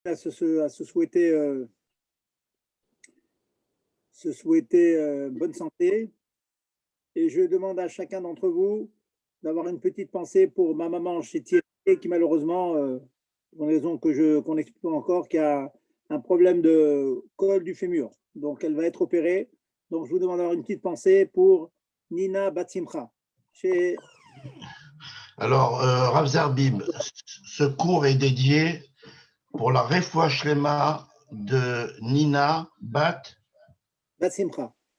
à se souhaiter bonne santé. Et je demande à chacun d'entre vous d'avoir une petite pensée pour ma maman chez Thierry, qui malheureusement, pour une raison qu'on n'explique pas encore, qui a un problème de col du fémur. Donc, elle va être opérée. Donc, je vous demande d'avoir une petite pensée pour Nina Batsimcha. Alors, Rav Zerbib, ce cours est dédié pour la Refoua Shlema de Nina Batsimcha.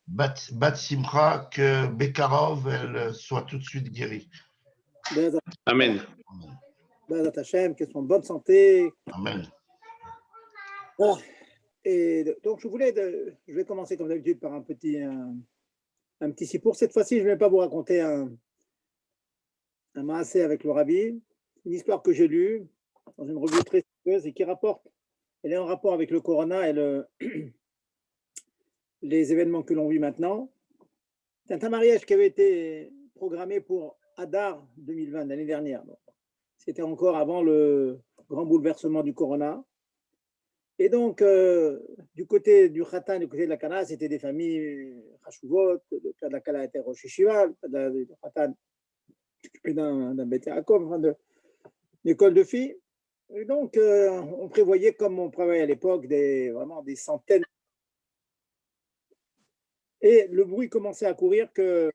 Bat Simcha, que Bekarov elle soit tout de suite guérie. Amen. Bezat Hashem, qu'elle soit en bonne santé. Amen. Voilà. Et donc, je vais commencer comme d'habitude par un petit sipour. Cette fois-ci, je ne vais pas vous raconter un maassé avec le rabbi, une histoire que j'ai lue dans une revue très sérieuse et qui rapporte, elle est en rapport avec le corona et les événements que l'on vit maintenant. C'est un mariage qui avait été programmé pour Adar 2020, l'année dernière. C'était encore avant le grand bouleversement du corona. Et donc, du côté du Khatan, du côté de la Kana, c'était des familles Khashuvot, le père de la Kala était Rosh Yeshiva, le père de Khatan d'un Beth Yaakov, d'une école de filles. Et donc, on prévoyait, comme on prévoyait à l'époque, vraiment des centaines. Et le bruit commençait à courir que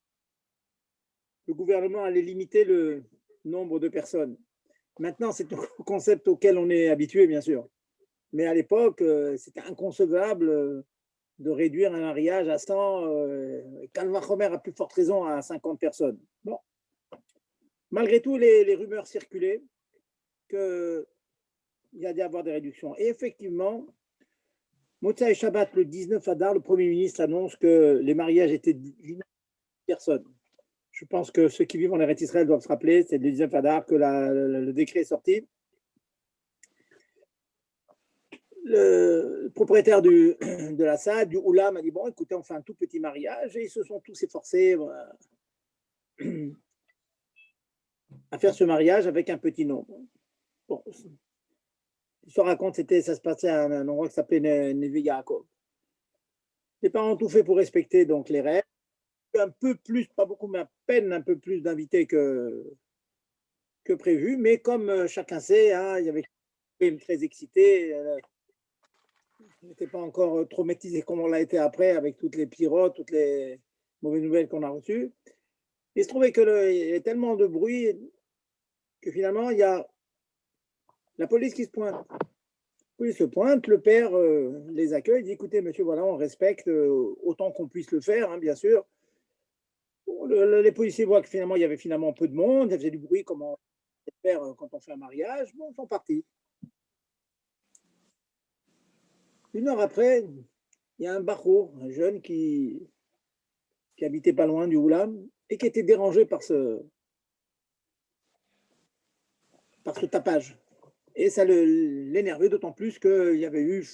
le gouvernement allait limiter le nombre de personnes. Maintenant, c'est un concept auquel on est habitué, bien sûr. Mais à l'époque, c'était inconcevable de réduire un mariage à 100, Calvin Khomer à plus forte raison à 50 personnes. Bon. Malgré tout, les rumeurs circulaient qu'il y allait y avoir des réductions. Et effectivement, Motsai Shabbat, le 19 Adar, le Premier ministre annonce que les mariages étaient limités à personnes. Je pense que ceux qui vivent en Eretz Israël doivent se rappeler, c'est le 19 Adar que le décret est sorti. Le propriétaire de la salle, du Oulam, a dit, bon, écoutez, on fait un tout petit mariage, et ils se sont tous efforcés à faire ce mariage avec un petit nombre. Bon, l'histoire raconte, ça se passait à un endroit qui s'appelait Neve Yaakov. Les parents ont tout fait pour respecter donc les règles. Un peu plus, pas beaucoup, mais à peine un peu plus d'invités que prévu. Mais comme chacun sait, hein, il y avait une très excitée. On n'était pas encore traumatisé comme on l'a été après avec toutes les pyros, toutes les mauvaises nouvelles qu'on a reçues. Il se trouvait qu'il y avait tellement de bruit que finalement, il y a la police qui se pointe. La police se pointe, le père les accueille, il dit, écoutez, monsieur, voilà, on respecte autant qu'on puisse le faire, hein, bien sûr. Les policiers voient que finalement, il y avait finalement peu de monde, il faisait du bruit comme on peut faire quand on fait un mariage. Bon, ils sont partis. Une heure après, il y a un barreau, un jeune qui habitait pas loin du Oulam et qui était dérangé par ce tapage. Et ça l'énervait d'autant plus qu'il y avait eu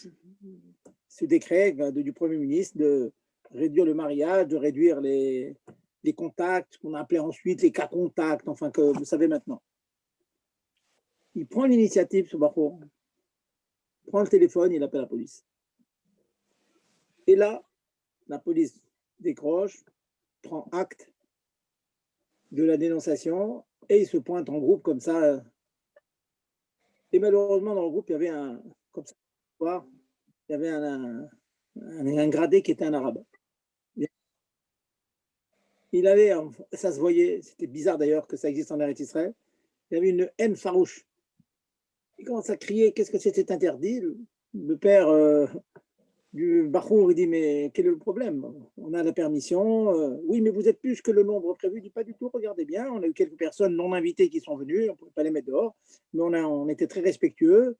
ce décret du Premier ministre de réduire le mariage, de réduire les contacts, qu'on appelait ensuite les cas contacts, enfin que vous savez maintenant. Il prend l'initiative, ce barreau, prend le téléphone, il appelle la police. Et là, la police décroche, prend acte de la dénonciation et il se pointe en groupe comme ça. Et malheureusement, dans le groupe, il y avait un gradé qui était un arabe. Il avait, ça se voyait, c'était bizarre d'ailleurs que ça existe en Eretz Israël, il y avait une haine farouche. Il commence à crier, qu'est-ce que c'était interdit? Le père du Bachour, il dit, mais quel est le problème? On a la permission. Oui, mais vous êtes plus que le nombre prévu. Il dit, pas du tout, regardez bien. On a eu quelques personnes non invitées qui sont venues. On ne pouvait pas les mettre dehors. Mais on était très respectueux.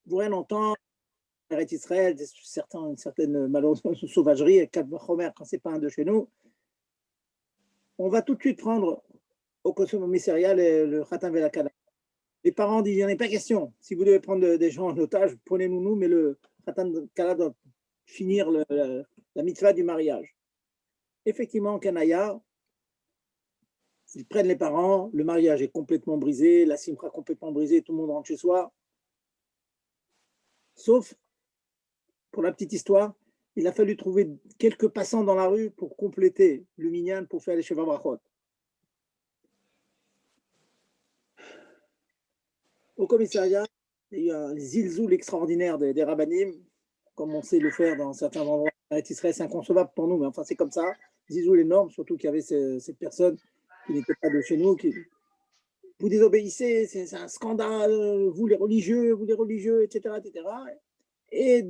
Vous rien entendre, Eretz Israël, une certaine malheureusement sauvagerie, quand ce n'est pas un de chez nous. On va tout de suite prendre au commissariat le Khatam Velakala. Les parents disent, il n'y en a pas question. Si vous devez prendre des gens en otage, prenez-nous, mais le Khatam Velakala doit finir la mitzvah du mariage. Effectivement, Kanaya, ils prennent les parents, le mariage est complètement brisé, la simcha complètement brisée, tout le monde rentre chez soi. Sauf, pour la petite histoire, il a fallu trouver quelques passants dans la rue pour compléter le minyan pour faire les Sheva Brachot. Au commissariat, il y a eu un zilzoul extraordinaire des rabbinim, comme on sait le faire dans certains endroits. Israël, c'est inconcevable pour nous, mais enfin c'est comme ça. Zilzoul énorme, surtout qu'il y avait cette personne qui n'était pas de chez nous, qui vous désobéissez, c'est un scandale, vous les religieux, etc., etc. Et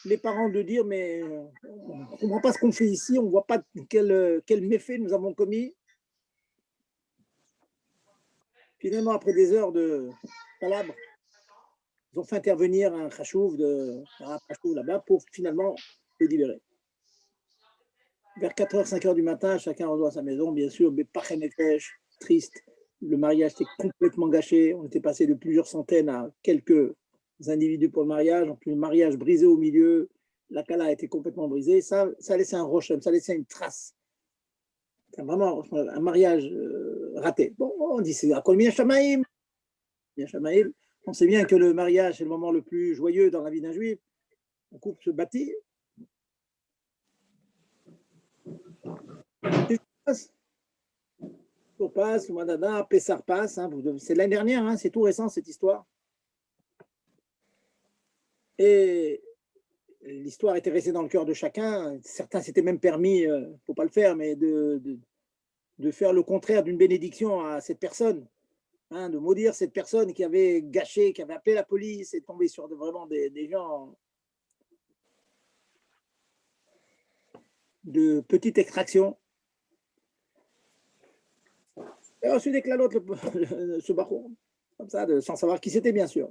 les parents de dire, mais on ne comprend pas ce qu'on fait ici, on ne voit pas quel méfait nous avons commis. Finalement, après des heures de palabres, ils ont fait intervenir un khashouf là-bas pour finalement les libérer. Vers 4h, 5h du matin, chacun rejoint à sa maison, bien sûr, mais pas triste. Le mariage était complètement gâché. On était passé de plusieurs centaines à quelques individus pour le mariage. En plus, le mariage brisé au milieu, la kala a été complètement brisée. Ça laissait un rochem, ça laissait une trace. C'est vraiment un mariage raté. Bon, on dit c'est à Kol Mina Shamaim. On sait bien que le mariage, c'est le moment le plus joyeux dans la vie d'un juif. Un couple se bâtit. Tout passe, le Madada, Pessar passe. Hein, c'est l'année dernière, hein, c'est tout récent cette histoire. Et l'histoire était restée dans le cœur de chacun. Certains s'étaient même permis, il ne faut pas le faire, mais de faire le contraire d'une bénédiction à cette personne. Hein, de maudire cette personne qui avait gâché, qui avait appelé la police et tombé sur vraiment des gens de petite extraction. Et ensuite éclate ce barreau, comme ça, sans savoir qui c'était, bien sûr.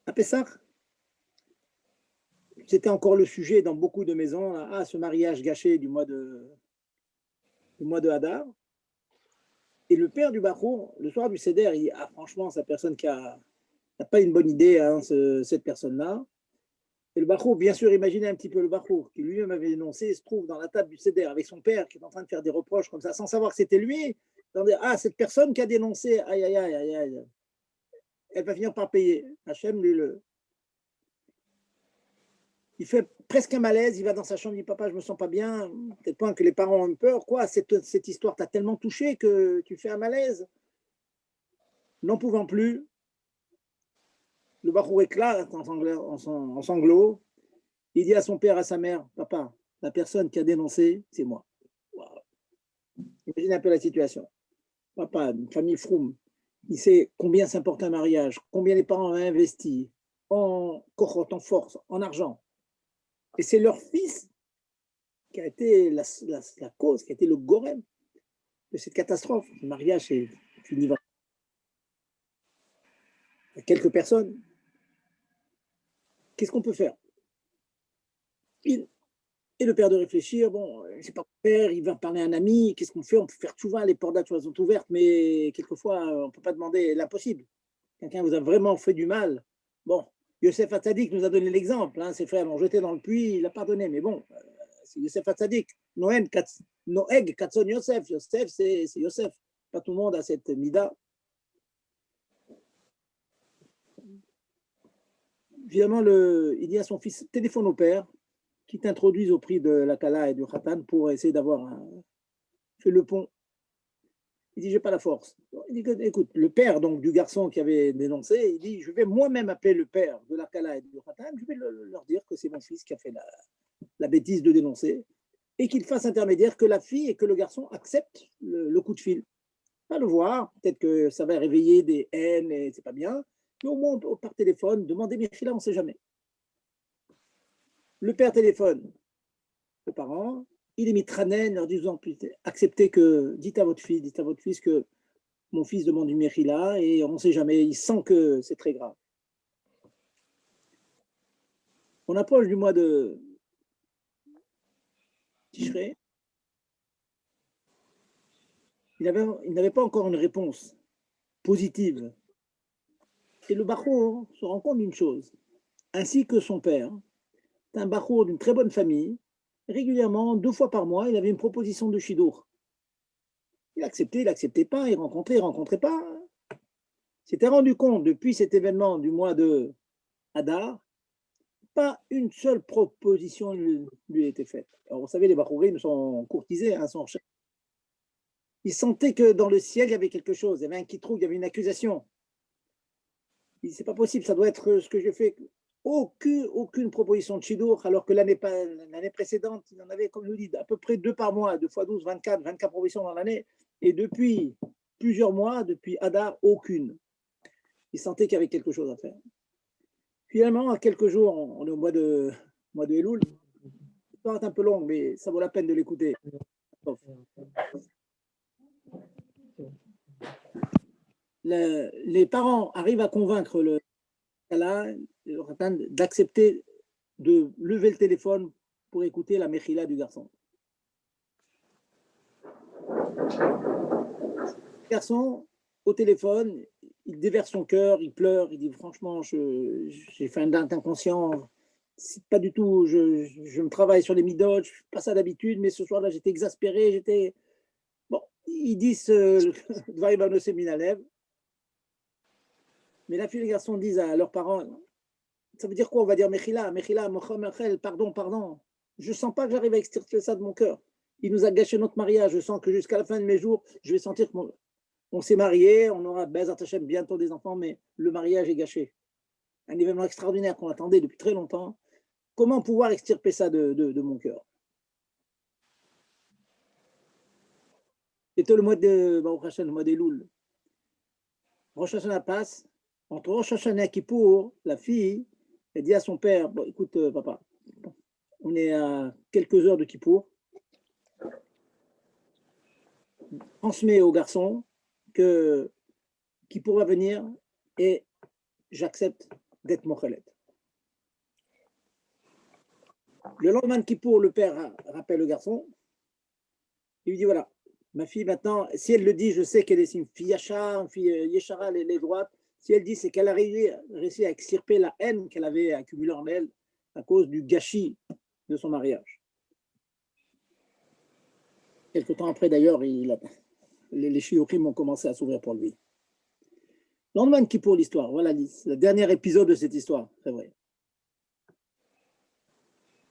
À Pessah, c'était encore le sujet dans beaucoup de maisons. Ah, ce mariage gâché du mois de Hadar. Et le père du barreau, le soir du Seder, il dit, ah, franchement, cette personne qui n'a pas une bonne idée, hein, cette personne-là. Et le Bachour, bien sûr, imaginez un petit peu le Bachour, qui lui-même avait dénoncé, se trouve dans la table du Seder avec son père, qui est en train de faire des reproches comme ça, sans savoir que c'était lui. Ah, cette personne qui a dénoncé, aïe, aïe, aïe, aïe, aïe, elle va finir par payer. Hachem, lui, il fait presque un malaise, il va dans sa chambre, il dit, papa, je me sens pas bien, peut-être point que les parents ont peur, quoi, cette histoire t'a tellement touché que tu fais un malaise. N'en pouvant plus, le Bachour éclate en sanglots. Il dit à son père, à sa mère, papa, la personne qui a dénoncé, c'est moi. Wow. Imaginez un peu la situation. Papa, une famille froum, il sait combien s'importe un mariage, combien les parents ont investi en cohorte, en force, en argent. Et c'est leur fils qui a été la cause, qui a été le gorem de cette catastrophe. Le mariage est fini. Il y a quelques personnes. Qu'est-ce qu'on peut faire? Et le père de réfléchir, bon, je ne sais pas quoi faire, il va parler à un ami, qu'est-ce qu'on fait? On peut faire tchouva, les portes d'Atchouva sont ouvertes, mais quelquefois, on ne peut pas demander l'impossible. Quelqu'un vous a vraiment fait du mal. Bon, Yosef Hatzadik nous a donné l'exemple, hein, ses frères l'ont jeté dans le puits, il n'a pardonné, mais bon, c'est Yosef Hatzadik. Noeg Katson Yosef, Yosef c'est Yosef. Pas tout le monde a cette mida. Évidemment, il dit à son fils, téléphone au père, qui t'introduisent au prix de la Kala et du Khatan pour essayer d'avoir fait le pont. Il dit, j'ai pas la force. Il dit, écoute, le père donc, du garçon qui avait dénoncé, il dit, je vais moi-même appeler le père de la Kala et du Khatan, je vais leur dire que c'est mon fils qui a fait la bêtise de dénoncer, et qu'il fasse intermédiaire que la fille et que le garçon acceptent le coup de fil. Pas le voir, peut-être que ça va réveiller des haines et c'est pas bien, mais au moins par téléphone, demander Mechila, on ne sait jamais. Le père téléphone aux parents, il est mitranen, leur disant, acceptez que, dites à votre fils que mon fils demande une Mechila et on ne sait jamais, il sent que c'est très grave. On approche du mois de Tishrei. Il n'avait pas encore une réponse positive. Et le Bachour se rend compte d'une chose, ainsi que son père, c'est un Bachour d'une très bonne famille, régulièrement, 2 fois par mois, il avait une proposition de Shidour. Il acceptait pas, il rencontrait pas. s'était rendu compte depuis cet événement du mois de Hadar, pas une seule proposition lui a été faite. Alors, vous savez, les Bachorim sont courtisés, hein, sont recherchés. Ils sentaient que dans le ciel, il y avait quelque chose, il y avait un quitrou, il y avait une accusation. C'est pas possible, ça doit être ce que j'ai fait. Aucune proposition de Chidour, alors que l'année précédente, il en avait, comme je vous dis, à peu près 2 par mois, 2 fois 12, 24 propositions dans l'année. Et depuis plusieurs mois, depuis Hadar, aucune. Il sentait qu'il y avait quelque chose à faire. Finalement, à quelques jours, on est au mois de Elul. Ça va être un peu long, mais ça vaut la peine de l'écouter. Les parents arrivent à convaincre le Khatan d'accepter de lever le téléphone pour écouter la Mechila du garçon. Le garçon, au téléphone, il déverse son cœur, il pleure, il dit franchement, j'ai fait un acte inconscient, c'est pas du tout, je me travaille sur les midotes, je fais pas ça d'habitude, mais ce soir-là, j'étais exaspéré, Bon, ils disent Dvarim Nosé Minalev. Mais la fille et le garçon disent à leurs parents, ça veut dire quoi? On va dire Mechila, pardon. Je sens pas que j'arrive à extirper ça de mon cœur. Il nous a gâché notre mariage. Je sens que jusqu'à la fin de mes jours, je vais sentir qu'on s'est marié, on aura Bezat Hashem bientôt des enfants, mais le mariage est gâché. Un événement extraordinaire qu'on attendait depuis très longtemps. Comment pouvoir extirper ça de mon cœur? C'était le mois de Baruch Hashem, le mois d'Elul. Rosh Hashanah passe. Entre Rosh Hashanah et Kippour, la fille, elle dit à son père, bon, écoute, papa, on est à quelques heures de Kippour. Transmets au garçon que Kippour va venir et j'accepte d'être Mochelet. Le lendemain de Kippour, le père rappelle le garçon. Il lui dit, voilà, ma fille maintenant, si elle le dit, je sais qu'elle est une fille Yachar, une fille Yeshara, elle est droite. Si elle dit, c'est qu'elle a réussi à extirper la haine qu'elle avait accumulée en elle à cause du gâchis de son mariage. Quelque temps après, d'ailleurs, les shiurim ont commencé à s'ouvrir pour lui. Le lendemain de Kippour, l'histoire, voilà le dernier épisode de cette histoire, c'est vrai.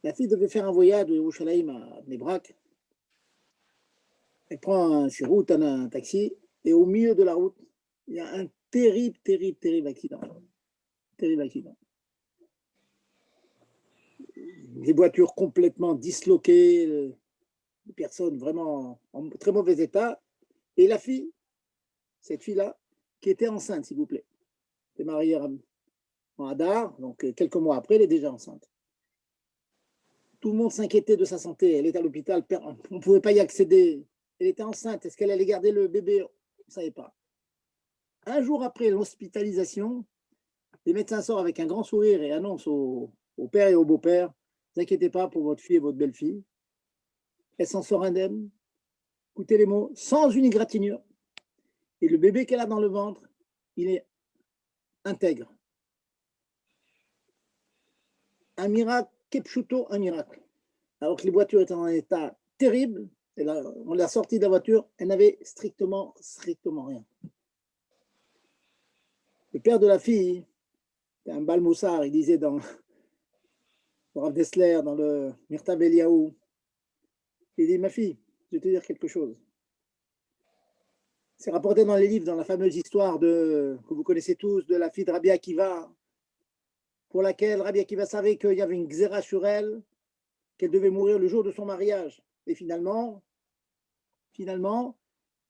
La fille devait faire un voyage de Yerushalayim à Bnei Brak. Elle prend un taxi, et au milieu de la route, il y a un terrible accident. Terrible accident. Des voitures complètement disloquées, des personnes vraiment en très mauvais état. Et la fille, cette fille-là, qui était enceinte, s'il vous plaît. Elle est mariée en Hadar, donc quelques mois après, elle est déjà enceinte. Tout le monde s'inquiétait de sa santé. Elle est à l'hôpital, on ne pouvait pas y accéder. Elle était enceinte. Est-ce qu'elle allait garder le bébé? On ne savait pas. Un jour après l'hospitalisation, les médecins sortent avec un grand sourire et annoncent au père et au beau-père, ne vous inquiétez pas pour votre fille et votre belle-fille. Elle s'en sort indemne. Écoutez les mots, sans une égratignure. Et le bébé qu'elle a dans le ventre, il est intègre. Un miracle, Kepchuto, un miracle. Alors que les voitures étaient en un état terrible, et là, on l'a sortie de la voiture, elle n'avait strictement rien. Le père de la fille, un Balmoussar, il disait dans le Rav Dessler, dans le Mirtav Eliaou, il dit, ma fille, je vais te dire quelque chose. C'est rapporté dans les livres, dans la fameuse histoire que vous connaissez tous, de la fille de Rabbi Akiva, pour laquelle Rabbi Akiva savait qu'il y avait une xéra sur elle, qu'elle devait mourir le jour de son mariage. Et finalement,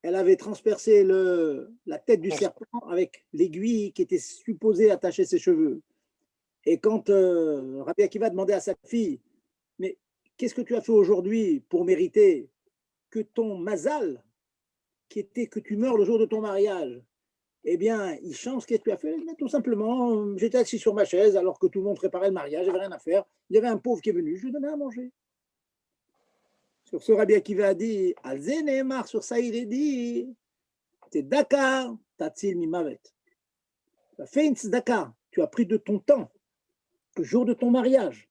elle avait transpercé la tête du serpent avec l'aiguille qui était supposée attacher ses cheveux. Et quand Rabbi Akiva demandait à sa fille, mais qu'est-ce que tu as fait aujourd'hui pour mériter que ton mazal, qui était que tu meurs le jour de ton mariage, eh bien, il change. Qu'est-ce que tu as fait? Mais tout simplement, j'étais assis sur ma chaise alors que tout le monde préparait le mariage, j'avais rien à faire. Il y avait un pauvre qui est venu, je lui donnais à manger. Sur ce, Rabbi Akiva a dit, Alze Nehemar, sur ça il est dit, c'est Dakar, Tatzil Mimavet. Tu as fait une tzedaka, tu as pris de ton temps, le jour de ton mariage.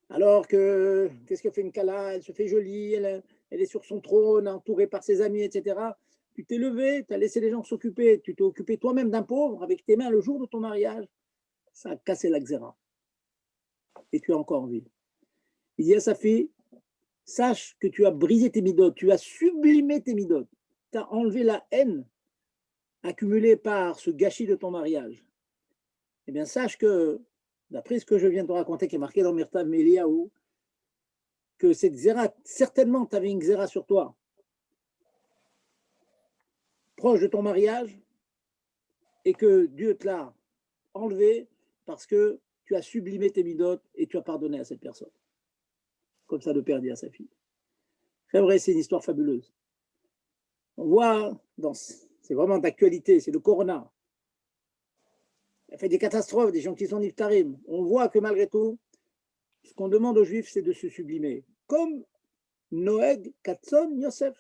Alors que, qu'est-ce qu'elle fait une kala? Elle se fait jolie, elle est sur son trône, entourée par ses amis, etc. tu t'es levé, tu as laissé les gens s'occuper, tu t'es occupé toi-même d'un pauvre avec tes mains le jour de ton mariage, ça a cassé la xéra. Et tu as encore envie. Il dit à sa fille, sache que tu as brisé tes midotes, tu as sublimé tes midotes, tu as enlevé la haine accumulée par ce gâchis de ton mariage. Eh bien, sache que, d'après ce que je viens de te raconter, qui est marqué dans Mirtav Meliaou, que cette xéra, certainement tu avais une xéra sur toi, proche de ton mariage, et que Dieu te l'a enlevé parce que tu as sublimé tes midotes et tu as pardonné à cette personne. Comme ça, le père dit à sa fille. C'est vrai, c'est une histoire fabuleuse. On voit, c'est vraiment d'actualité, c'est le corona. Il fait des catastrophes, des gens qui sont niftarim. On voit que malgré tout, ce qu'on demande aux Juifs, c'est de se sublimer. Comme Noeg, Katson, Yosef.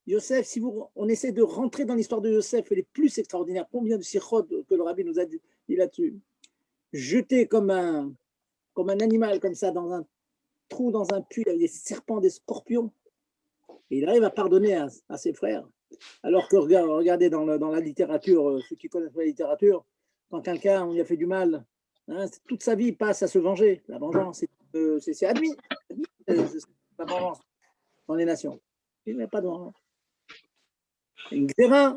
Yosef, si on essaie de rentrer dans l'histoire de Yosef, elle est plus extraordinaire. Combien de sikhot que le rabbi nous a dit là-dessus. Jeté comme un animal, comme ça, dans un trou, dans un puits, avec des serpents, des scorpions. Et il arrive à pardonner à ses frères. Alors que regardez dans la littérature, ceux qui connaissent la littérature, quand quelqu'un on lui a fait du mal, hein, toute sa vie passe à se venger. La vengeance, c'est admis. C'est la vengeance dans les nations. Il n'y a pas de vengeance. Une xéra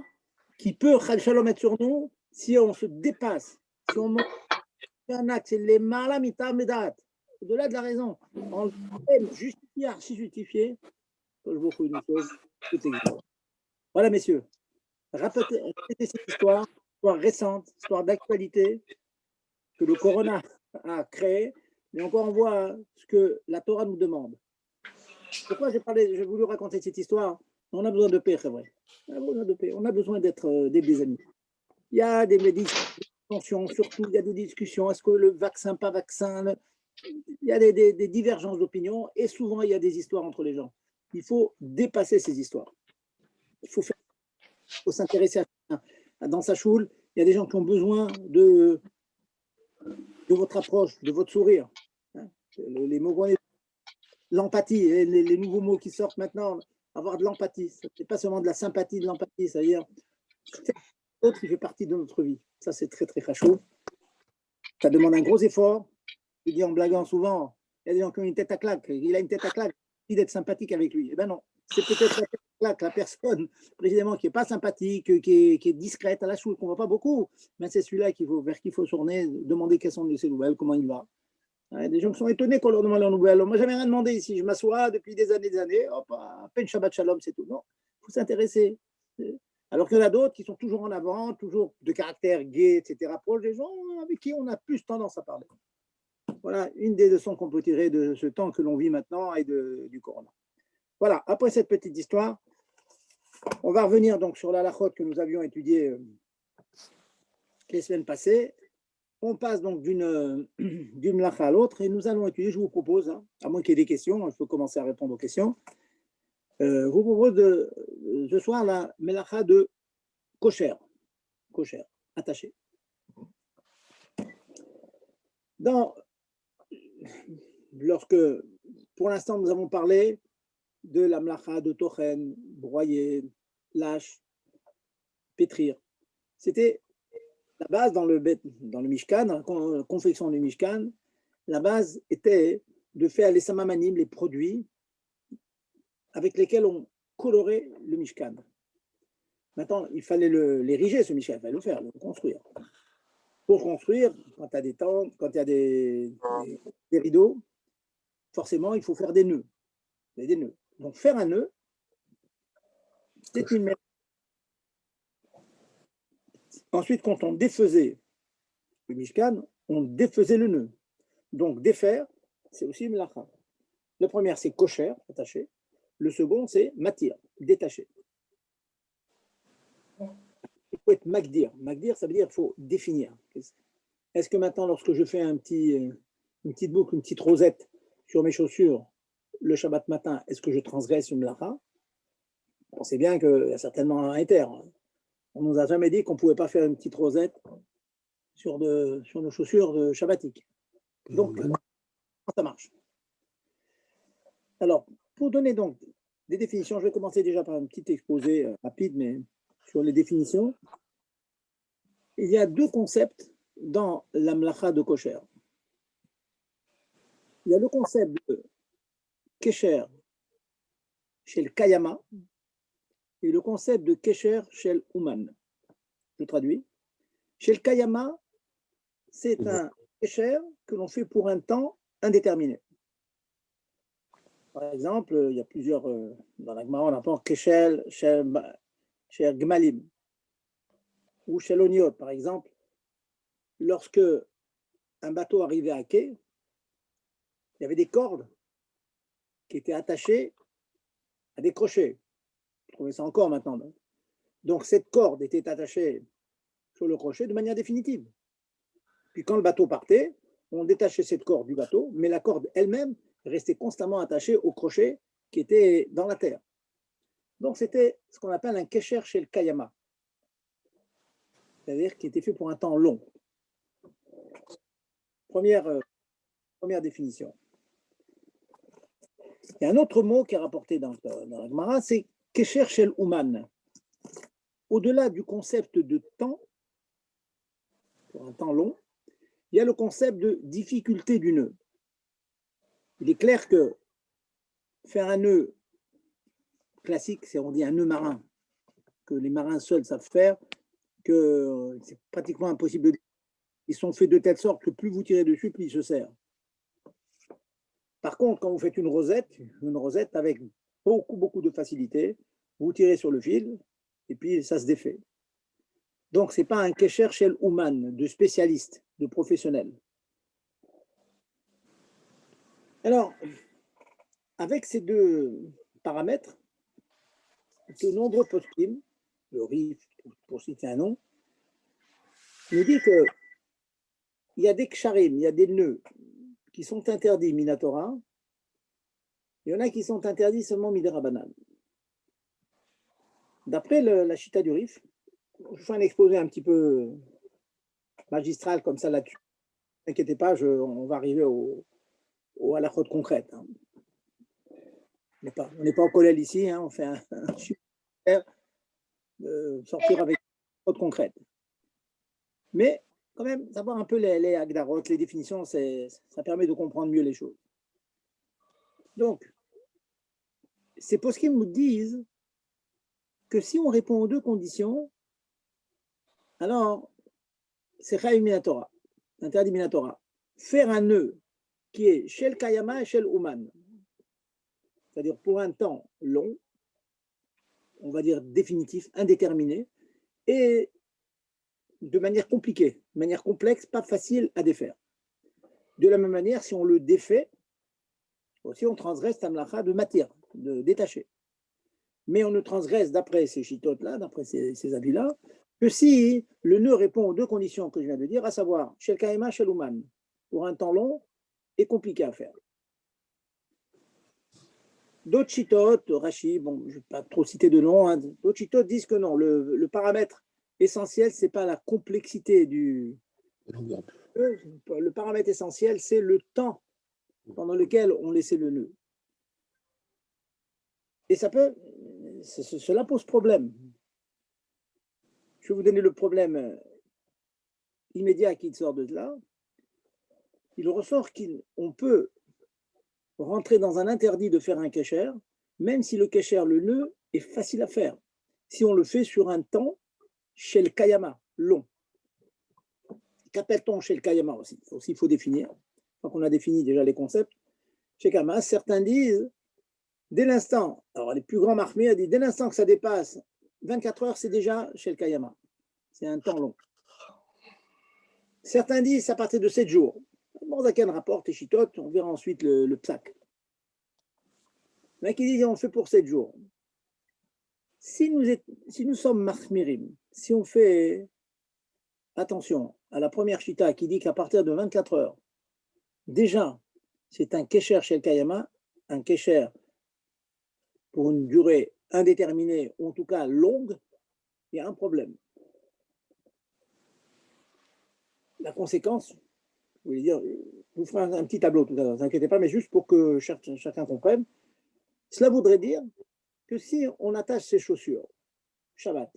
qui peut, Chal Shalom, être sur nous si on se dépasse, si on fait un acte, c'est les malamita medat, au-delà de la raison. En justifié, archi-justifié, je vous une chose, tout existe. Voilà, messieurs, répétez cette histoire récente, histoire d'actualité que le Corona a créée, mais encore on voit ce que la Torah nous demande. Pourquoi j'ai voulu raconter cette histoire? On a besoin de paix, c'est vrai. On a besoin de paix. On a besoin d'être des amis. Il y a des discussions, surtout il y a des discussions. Est-ce que le vaccin, pas vaccin? Il y a des divergences d'opinion et souvent il y a des histoires entre les gens. Il faut dépasser ces histoires. Il faut s'intéresser à chacun. Dans sa choule, il y a des gens qui ont besoin de votre approche, de votre sourire. Les mots, l'empathie, les nouveaux mots qui sortent maintenant, avoir de l'empathie. Ce n'est pas seulement de la sympathie, de l'empathie, c'est-à-dire l'autre qui fait partie de notre vie. Ça, c'est très, très chaud. Ça demande un gros effort. Je dis en blaguant souvent, il y a des gens qui ont une tête à claque. Il a une tête à claque, il d'être sympathique avec lui. Eh bien non, c'est peut-être la tête à claque, la personne précisément qui n'est pas sympathique, qui est discrète à la choule, qu'on ne voit pas beaucoup, mais c'est celui-là vers qui il faut tourner, demander quelles sont ses nouvelles, comment il va. Des gens qui sont étonnés qu'on leur demande leurs nouvelles. Moi, je n'ai rien demandé ici. Je m'assois depuis des années, hop, à peine Shabbat Shalom, c'est tout. Non, il faut s'intéresser. Alors qu'il y en a d'autres qui sont toujours en avant, toujours de caractère gai, etc., proches des gens avec qui on a plus tendance à parler. Voilà une des leçons qu'on peut tirer de ce temps que l'on vit maintenant et du Corona. Voilà, après cette petite histoire, on va revenir donc sur la halachot que nous avions étudiée les semaines passées. On passe donc d'une melacha à l'autre et nous allons étudier, je vous propose, hein, à moins qu'il y ait des questions, je peux commencer à répondre aux questions. Je vous propose ce soir la melacha de kosher, attaché. Lorsque, pour l'instant, nous avons parlé de la melacha de tochen, broyer, lâche, pétrir. C'était la base dans le Mishkan, dans la confection du Mishkan. La base était de faire les samamanim, les produits avec lesquels on colorait le Mishkan. Maintenant, il fallait l'ériger, ce Mishkan, il fallait le faire, le construire. Pour construire, quand il y a des tentes, quand il y a des rideaux, forcément, il faut faire des nœuds. Des nœuds. Donc, faire un nœud, c'est une méthode. Ensuite, quand on défaisait le Mishkan, on défaisait le nœud. Donc, défaire, c'est aussi une melacha. Le premier, c'est kosher, attaché. Le second, c'est matir, détaché. Il faut être magdir. Magdir, ça veut dire qu'il faut définir. Est-ce que maintenant, lorsque je fais une petite boucle, une petite rosette sur mes chaussures le Shabbat matin, est-ce que je transgresse une melacha? On sait bien qu'il y a certainement un éther. On ne nous a jamais dit qu'on ne pouvait pas faire une petite rosette sur nos chaussures de shabbatiques. Donc, ça marche. Alors, pour donner donc des définitions. Je vais commencer déjà par un petit exposé rapide, mais sur les définitions. Il y a deux concepts dans la mlacha de kosher. Il y a le concept de kesher chez le kayama et le concept de kesher chez le uman. Je traduis. Chez le kayama, c'est un kesher que l'on fait pour un temps indéterminé. Par exemple, il y a plusieurs, dans la Gemara, on entend kesher chez gmalim ou chez l'oniot, par exemple. Lorsque un bateau arrivait à quai, il y avait des cordes qui étaient attachées à des crochets. Vous trouvez ça encore maintenant. Donc, cette corde était attachée sur le crochet de manière définitive. Puis, quand le bateau partait, on détachait cette corde du bateau, mais la corde elle-même restait constamment attachée au crochet qui était dans la terre. Donc, c'était ce qu'on appelle un kesher chez le kayama, c'est-à-dire qui était fait pour un temps long. Première définition. Il y a un autre mot qui est rapporté dans la Gemara, c'est kesher shel uman. Au-delà du concept de temps, pour un temps long, il y a le concept de difficulté du nœud. Il est clair que faire un nœud classique, c'est on dit un nœud marin, que les marins seuls savent faire, que c'est pratiquement impossible. Ils sont faits de telle sorte que plus vous tirez dessus, plus il se serre. Par contre, quand vous faites une rosette avec beaucoup de facilité, vous tirez sur le fil et puis ça se défait. Donc, ce n'est pas un kesher shel uman, de spécialiste, de professionnel. Alors, avec ces deux paramètres, de nombreux poskim, le RIF, pour citer un nom, nous dit qu'il y a des ksharim, il y a des nœuds qui sont interdits minatora, il y en a qui sont interdits seulement midirabanan. D'après la chita du RIF, je fais un exposé un petit peu magistral comme ça là-dessus. Ne t'inquiétez pas, on va arriver à la faute concrète. Hein. On n'est pas au collège ici, hein, on fait un super sortir avec une faute concrète. Mais quand même, savoir un peu les agdarot, les définitions, ça permet de comprendre mieux les choses. Donc, ces poskim nous disent que si on répond aux deux conditions, alors c'est Chaim Minatora, interdit Minatora. Faire un nœud qui est Shel Kayama et Shel Uman, c'est-à-dire pour un temps long, on va dire définitif, indéterminé, et de manière compliquée, de manière complexe, pas facile à défaire. De la même manière, si on le défait, aussi on transgresse Tamlacha de matière, de détacher. Mais on ne transgresse, d'après ces chitotes-là, d'après ces avis-là, que si le nœud répond aux deux conditions que je viens de dire, à savoir Shel Kaima, Shel Uman, pour un temps long et compliqué à faire. D'autres chitotes, Rashi, bon, je ne vais pas trop citer de nom, hein, d'autres chitotes disent que non, le paramètre essentiel, ce n'est pas la complexité du. Le paramètre essentiel, c'est le temps pendant lequel on laissait le nœud. Et cela pose problème. Je vais vous donner le problème immédiat qui sort de là. Il ressort qu'on peut rentrer dans un interdit de faire un kesher, même si le kesher, le nœud, est facile à faire. Si on le fait sur un temps, chez le kayama, long. Qu'appelle-t-on chez le kayama aussi? Aussi, il faut définir. Donc, on a défini déjà les concepts. Chez Kama, certains disent, dès l'instant, alors les plus grands marchés disent, dès l'instant que ça dépasse 24 heures, c'est déjà chez le kayama. C'est un temps long. Certains disent, à partir de 7 jours. Morzakan rapporte et chitote, on verra ensuite le psak. Il y en a qui disent, on fait pour 7 jours. Si nous sommes marchmirim, si on fait attention à la première chita qui dit qu'à partir de 24 heures, déjà, c'est un kesher chez le kayama, un kesher pour une durée indéterminée, ou en tout cas longue, il y a un problème. La conséquence, je voulais dire, je vous ferai un petit tableau tout à l'heure, ne vous inquiétez pas, mais juste pour que chacun comprenne, cela voudrait dire que si on attache ses chaussures, Shabbat,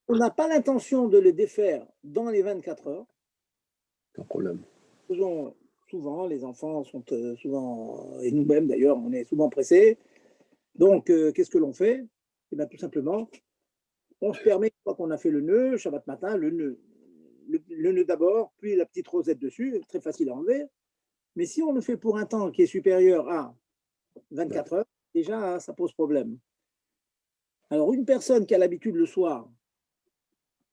on n'a pas l'intention de les défaire dans les 24 heures. Pas de problème. Souvent, les enfants sont souvent, et nous-mêmes d'ailleurs, on est souvent pressés. Donc, qu'est-ce que l'on fait? Eh bien, tout simplement, on se permet, une fois qu'on a fait le nœud, Shabbat matin, le nœud d'abord, puis la petite rosette dessus, très facile à enlever. Mais si on le fait pour un temps qui est supérieur à 24 heures, déjà, ça pose problème. Alors, une personne qui a l'habitude le soir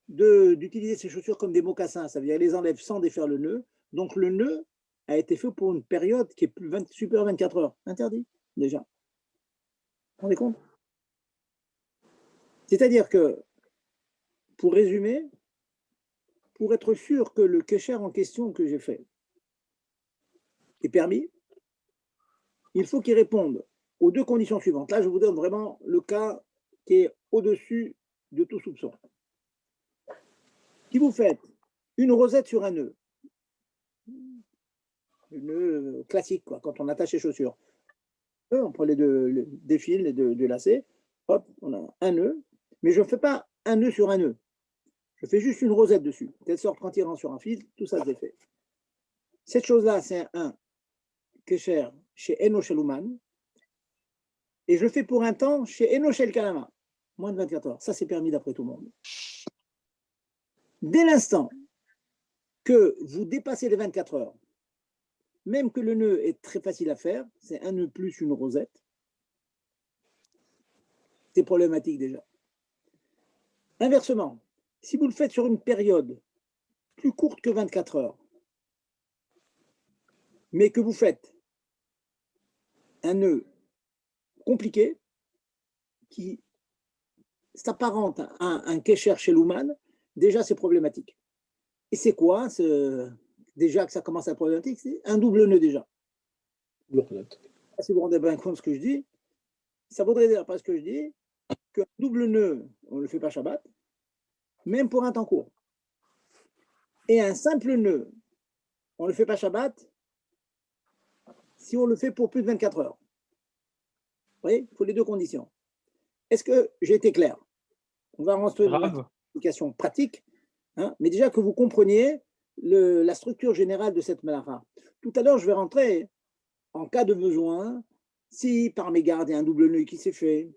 d'utiliser ses chaussures comme des mocassins, ça veut dire qu'elle les enlève sans défaire le nœud. Donc, le nœud a été fait pour une période qui est supérieure à 24 heures. Interdit, déjà. Vous vous rendez compte? C'est-à-dire que, pour résumer, pour être sûr que le kécher en question que j'ai fait est permis, il faut qu'il réponde aux deux conditions suivantes. Là, je vous donne vraiment le cas qui est au-dessus de tout soupçon. Si vous faites une rosette sur un nœud, classique, quoi, quand on attache les chaussures, on prend des fils, les deux lacets, hop, on a un nœud, mais je ne fais pas un nœud sur un nœud. Je fais juste une rosette dessus, de telle sorte qu'en tirant sur un fil, tout ça se défait. Cette chose-là, c'est un kécher chez Eno Sheluman, et je le fais pour un temps chez Eno Shel Kalama, moins de 24 heures. Ça, c'est permis d'après tout le monde. Dès l'instant que vous dépassez les 24 heures, même que le nœud est très facile à faire, c'est un nœud plus une rosette, c'est problématique déjà. Inversement, si vous le faites sur une période plus courte que 24 heures, mais que vous faites un nœud compliqué qui s'apparente à un kécher chez Louman, déjà c'est problématique. Et c'est quoi déjà que ça commence à être problématique? C'est un double nœud déjà. Si vous vous rendez bien compte de ce que je dis, ça voudrait dire, parce que je dis, qu'un double nœud, on ne le fait pas Shabbat, même pour un temps court. Et un simple nœud, on ne le fait pas Shabbat si on le fait pour plus de 24 heures. Vous voyez, il faut les deux conditions. Est-ce que j'ai été clair? On va rentrer dans une application pratique, hein, mais déjà que vous compreniez la structure générale de cette malacha. Tout à l'heure, je vais rentrer en cas de besoin, si par mégarde il y a un double nœud qui s'est fait,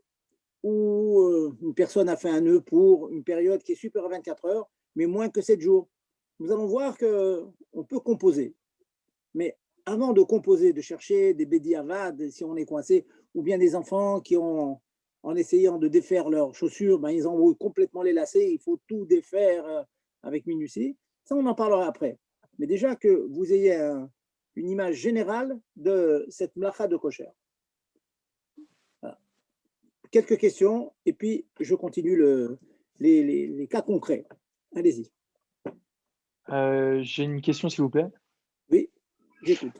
ou une personne a fait un nœud pour une période qui est supérieure à 24 heures, mais moins que 7 jours. Nous allons voir qu'on peut composer. Mais avant de composer, de chercher des bédi avad, si on est coincé, ou bien des enfants qui ont, en essayant de défaire leurs chaussures, ben, ils embrouillent complètement les lacets, il faut tout défaire avec minutie. Ça, on en parlera après. Mais déjà que vous ayez une image générale de cette mlacha de kosher. Voilà. Quelques questions, et puis je continue les cas concrets. Allez-y. J'ai une question, s'il vous plaît. Oui, j'écoute.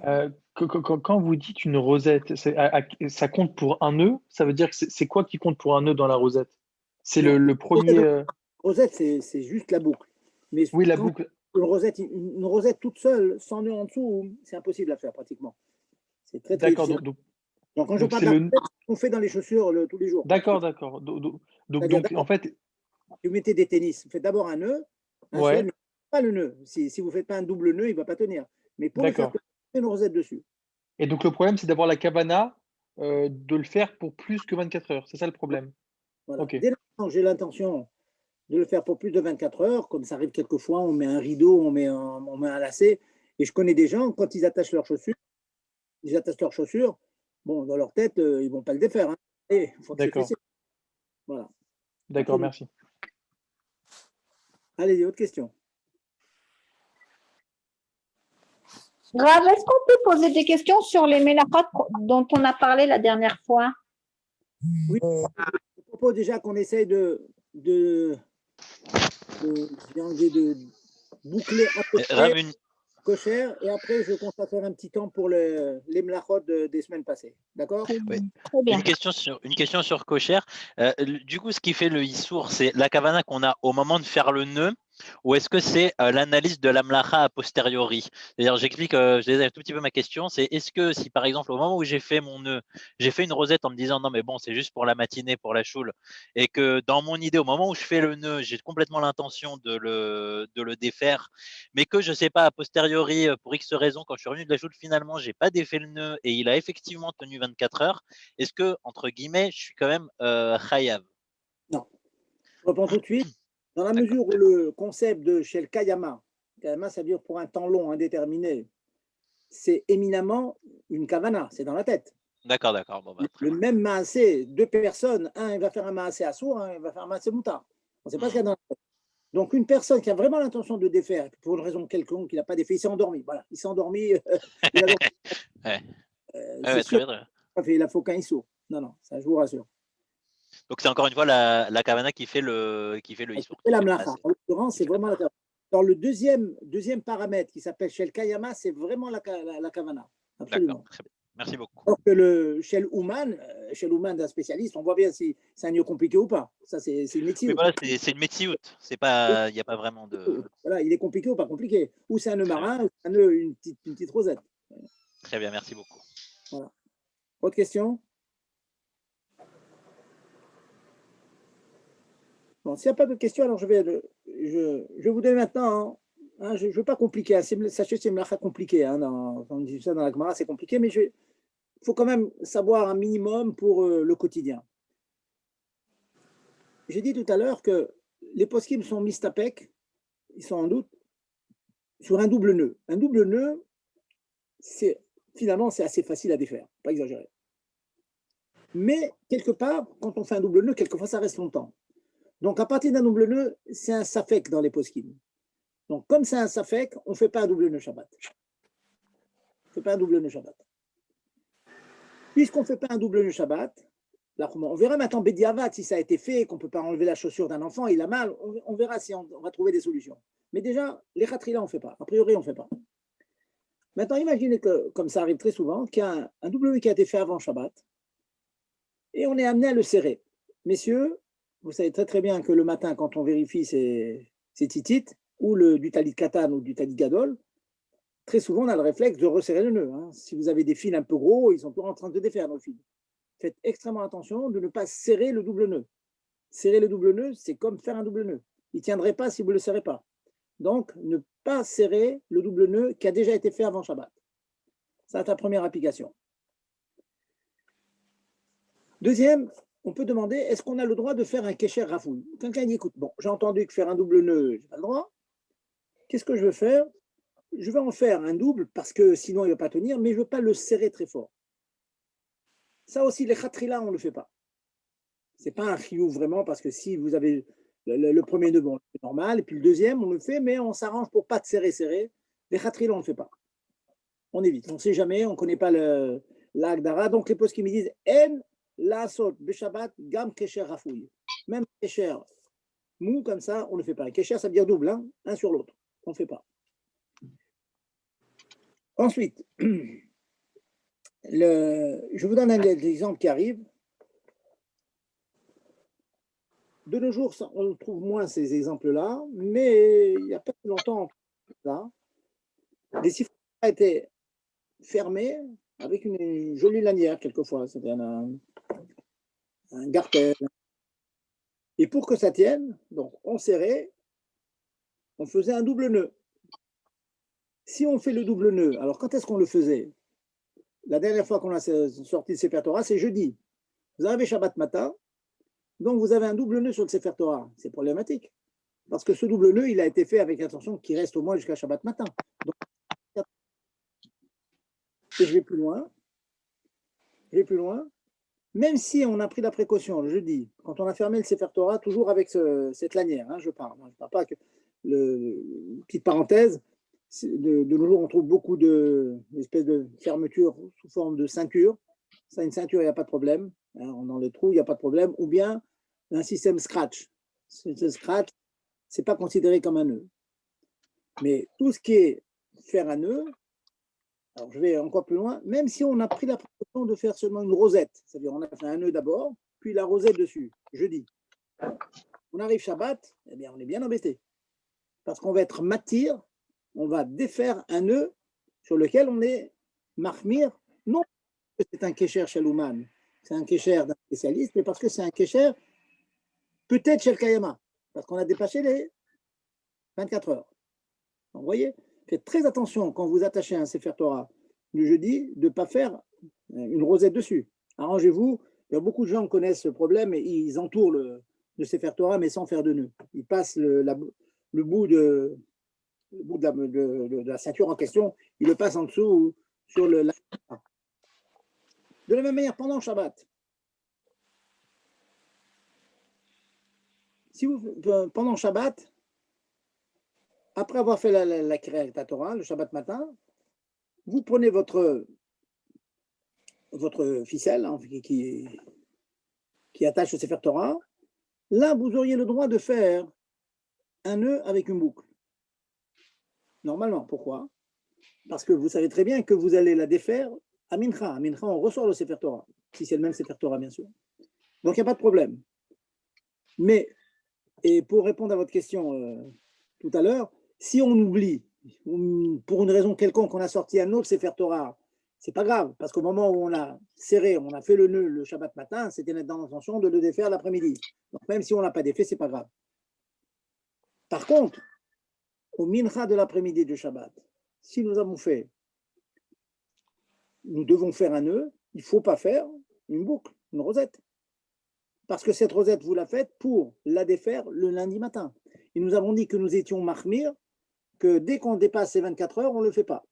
Quand vous dites une rosette, ça compte pour un nœud? Ça veut dire que c'est quoi qui compte pour un nœud dans la rosette? C'est le premier… Rosette, c'est juste la boucle. Mais oui, la boucle. Une rosette toute seule, sans nœud en dessous, c'est impossible à faire pratiquement. C'est très, très difficile. Donc, quand je parle de rosette, on fait dans les chaussures tous les jours. D'accord. Donc, en fait… Vous mettez des tennis, vous faites d'abord un nœud, seul, mais pas le nœud. Si vous ne faites pas un double nœud, il ne va pas tenir. Mais pour le faire, vous mettez une rosette dessus. Et donc, le problème, c'est d'avoir la kavana, de le faire pour plus que 24 heures. C'est ça le problème. Voilà. Okay. Dès l'instant que j'ai l'intention de le faire pour plus de 24 heures, comme ça arrive quelquefois, on met un rideau, on met un lacet. Et je connais des gens, quand ils attachent leurs chaussures, bon, dans leur tête, ils ne vont pas le défaire. Hein. D'accord. Voilà. D'accord, merci. Allez-y, autre question. Rav, est-ce qu'on peut poser des questions sur les mélachot dont on a parlé la dernière fois? Oui, je propose déjà qu'on essaye de boucler à peu près kosher, et après je consacrerai un petit temps pour les mélachot des semaines passées. D'accord? Oui. Une question sur kosher. Du coup, ce qui fait le issour, c'est la kavana qu'on a au moment de faire le nœud, Ou est-ce que c'est l'analyse de l'amlacha a posteriori? C'est-à-dire, j'explique, je détaille un tout petit peu ma question, c'est est-ce que si par exemple au moment où j'ai fait mon nœud, j'ai fait une rosette en me disant non mais bon c'est juste pour la matinée, pour la choule, et que dans mon idée au moment où je fais le nœud, j'ai complètement l'intention de le défaire, mais que je sais pas a posteriori pour X raison quand je suis revenu de la choule finalement j'ai pas défait le nœud et il a effectivement tenu 24 heures, est-ce que entre guillemets je suis quand même chayav? Non. Je réponds tout de suite. Dans la D'accord. mesure où le concept de Shel Kayama, Kayama, ça veut dire pour un temps long, indéterminé, c'est éminemment une kavana, c'est dans la tête. D'accord, d'accord. Bon, bah, très Le bien. même maasé, deux personnes, un il va faire un maasé assour, un il va faire un maasé moutard. On ne sait pas ce qu'il y a dans la tête. Donc une personne qui a vraiment l'intention de défaire, pour une raison quelconque, il n'a pas défait, il s'est endormi. Voilà, il s'est endormi, il a dormi. Ouais. C'est Ouais, sûr, très bien. il a faut qu'un issour. Non, non, ça je vous rassure. Donc c'est encore une fois la kavana qui fait le issour. C'est la mlacha. En l'occurrence, c'est vraiment la kavana. Dans le deuxième paramètre qui s'appelle Shel Kayama, c'est vraiment la kavana. Absolument. D'accord, très bien. Merci beaucoup. Alors que le Shel Ouman d'un spécialiste, on voit bien si c'est un nœud compliqué ou pas. Ça, c'est une métier. Mais voilà, c'est une métiout. C'est pas, il n'y a pas vraiment de. Voilà, il est compliqué ou pas compliqué. Ou c'est un nœud marin, ou c'est un nœud, une petite rosette. Très bien, merci beaucoup. Voilà. Autre question? Bon, s'il n'y a pas de questions, alors je vais vous donner maintenant. Hein, je ne veux pas compliquer. Sachez que c'est une mlacha compliquée. Hein, on dit ça dans la Gemara, c'est compliqué, mais il faut quand même savoir un minimum pour le quotidien. J'ai dit tout à l'heure que les poskim sont mistapek, ils sont en doute, sur un double nœud. Un double nœud, finalement, c'est assez facile à défaire, pas exagérer. Mais quelque part, quand on fait un double nœud, quelquefois ça reste longtemps. Donc à partir d'un double nœud, c'est un safek dans les poskim. Donc comme c'est un safek, on ne fait pas un double nœud Shabbat. On ne fait pas un double nœud Shabbat. Puisqu'on ne fait pas un double nœud Shabbat, là, on verra maintenant Bediavat si ça a été fait, qu'on ne peut pas enlever la chaussure d'un enfant, il a mal, on verra si on va trouver des solutions. Mais déjà, les khatrila, on ne fait pas. A priori, on ne fait pas. Maintenant, imaginez que, comme ça arrive très souvent, qu'il y a un double nœud qui a été fait avant Shabbat et on est amené à le serrer. Messieurs, vous savez très très bien que le matin, quand on vérifie ces titites, ou du talit katan ou du talit gadol, très souvent on a le réflexe de resserrer le nœud. Hein. Si vous avez des fils un peu gros, ils sont toujours en train de défaire nos fils. Faites extrêmement attention de ne pas serrer le double nœud. Serrer le double nœud, c'est comme faire un double nœud. Il ne tiendrait pas si vous ne le serrez pas. Donc, ne pas serrer le double nœud qui a déjà été fait avant Shabbat. Ça, c'est la première application. Deuxième, on peut demander, est-ce qu'on a le droit de faire un kécher rafouille? Quelqu'un dit, écoute, bon, j'ai entendu que faire un double nœud, je n'ai pas le droit. Qu'est-ce que je veux faire? Je vais en faire un double parce que sinon il ne va pas tenir, mais je ne veux pas le serrer très fort. Ça aussi, les khatrila, on ne le fait pas. Ce n'est pas un chiyuv vraiment, parce que si vous avez le premier nœud, bon, c'est normal, et puis le deuxième, on le fait, mais on s'arrange pour ne pas te serrer. Les khatrila, on ne le fait pas. On évite. On ne sait jamais, on ne connaît pas l'agdara. Donc les postes qui me disent en la sot beshabbat gam kesher rafouille. Même kesher mou comme ça, on ne le fait pas. Kesher, ça veut dire double, hein, un sur l'autre. On ne fait pas. Ensuite, je vous donne un exemple qui arrive. De nos jours, on trouve moins ces exemples-là, mais il n'y a pas si longtemps, là, les sifflets étaient fermés avec une jolie lanière, quelquefois. C'était un gartel. Et pour que ça tienne, donc on serrait, on faisait un double nœud. Si on fait le double nœud, alors quand est-ce qu'on le faisait? La dernière fois qu'on a sorti le Sefer Torah, c'est jeudi. Vous avez Shabbat matin, donc vous avez un double nœud sur le Sefer Torah. C'est problématique. Parce que ce double nœud, il a été fait avec l'intention qu'il reste au moins jusqu'à Shabbat matin. Donc, et je vais plus loin. Même si on a pris la précaution le jeudi, quand on a fermé le Sefer Torah, toujours avec cette lanière, hein, je parle. Je ne parle pas que petite parenthèse. De nos jours, on trouve beaucoup d'espèces de fermetures sous forme de ceinture. Ça, une ceinture, il n'y a pas de problème. Hein, dans les trous, il n'y a pas de problème. Ou bien un système scratch. Ce scratch, ce n'est pas considéré comme un nœud. Mais tout ce qui est faire un nœud, alors je vais encore plus loin, même si on a pris la précaution de faire seulement une rosette, c'est-à-dire on a fait un nœud d'abord, puis la rosette dessus, jeudi. On arrive Shabbat, eh bien on est bien embêté. parce qu'on va être matir, on va défaire un nœud sur lequel on est mahmir, non parce que c'est un kécher shalouman, c'est un kécher d'un spécialiste, mais parce que c'est un kécher peut-être chez le Kayama, parce qu'on a dépassé les 24 heures. Donc, vous voyez, faites très attention quand vous attachez un Sefer Torah du jeudi, de ne pas faire une rosette dessus. Arrangez-vous. Il y a beaucoup de gens qui connaissent ce problème et ils entourent le Sefer Torah, mais sans faire de nœud. Ils passent le bout de la ceinture en question, ils le passent en dessous ou sur le. De la même manière, pendant Shabbat, pendant Shabbat, après avoir fait la Kriyat Torah, le Shabbat matin, vous prenez votre ficelle hein, qui attache le Sefer Torah. Là, vous auriez le droit de faire un nœud avec une boucle. Normalement, pourquoi? Parce que vous savez très bien que vous allez la défaire à Mincha. À Mincha, on ressort le Sefer Torah, si c'est le même Sefer Torah, bien sûr. Donc, il n'y a pas de problème. Mais, et pour répondre à votre question tout à l'heure, si on oublie, pour une raison quelconque, on a sorti un autre Sefer Torah, c'est pas grave, parce qu'au moment où on a serré, on a fait le nœud le Shabbat matin, c'était dans l'intention de le défaire l'après-midi. Donc, même si on n'a pas défait, c'est pas grave. Par contre, au mincha de l'après-midi du Shabbat, si nous avons fait, nous devons faire un nœud, il ne faut pas faire une boucle, une rosette. Parce que cette rosette, vous la faites pour la défaire le lundi matin. Et nous avons dit que nous étions mahmir, que dès qu'on dépasse ces 24 heures, on ne le fait pas.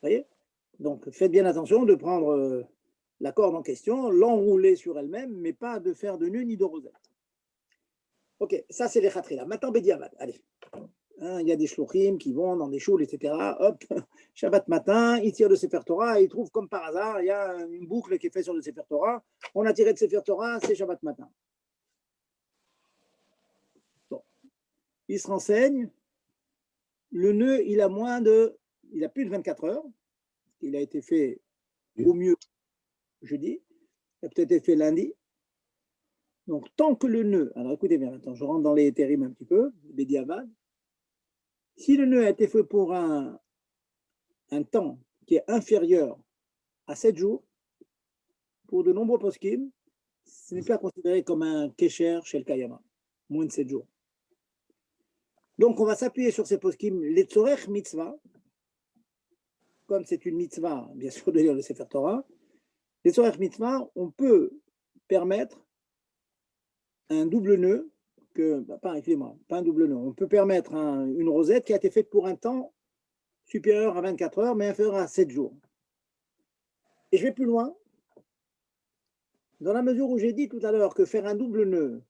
Vous voyez? Donc faites bien attention de prendre la corde en question, l'enrouler sur elle-même, mais pas de faire de nœud ni de rosette. Ok, ça c'est les khatrila. Maintenant, Bediavad, allez. Hein, il y a des shluchim qui vont dans des choules, etc. Hop, Shabbat matin, ils tirent de Sefer Torah et ils trouvent comme par hasard, il y a une boucle qui est faite sur le Sefer Torah. On a tiré de Sefer Torah, c'est Shabbat matin. Bon. Ils se renseignent. Le nœud, il a plus de 24 heures. Il a été fait au mieux jeudi. Il a peut-être été fait lundi. Donc, tant que le nœud, alors écoutez bien, maintenant, je rentre dans les térimes un petit peu, Bediavad. Si le nœud a été fait pour un temps qui est inférieur à 7 jours, pour de nombreux poskim, ce n'est pas considéré comme un kécher chez le Kayama, moins de 7 jours. Donc, on va s'appuyer sur ces poskim, les tzorech mitzvah, comme c'est une mitzvah, bien sûr, de lire le Sefer Torah, les tzorech mitzvah, on peut permettre un double nœud, pas un double nœud, on peut permettre une rosette qui a été faite pour un temps supérieur à 24 heures, mais inférieur à 7 jours. Et je vais plus loin, dans la mesure où j'ai dit tout à l'heure que faire un double nœud,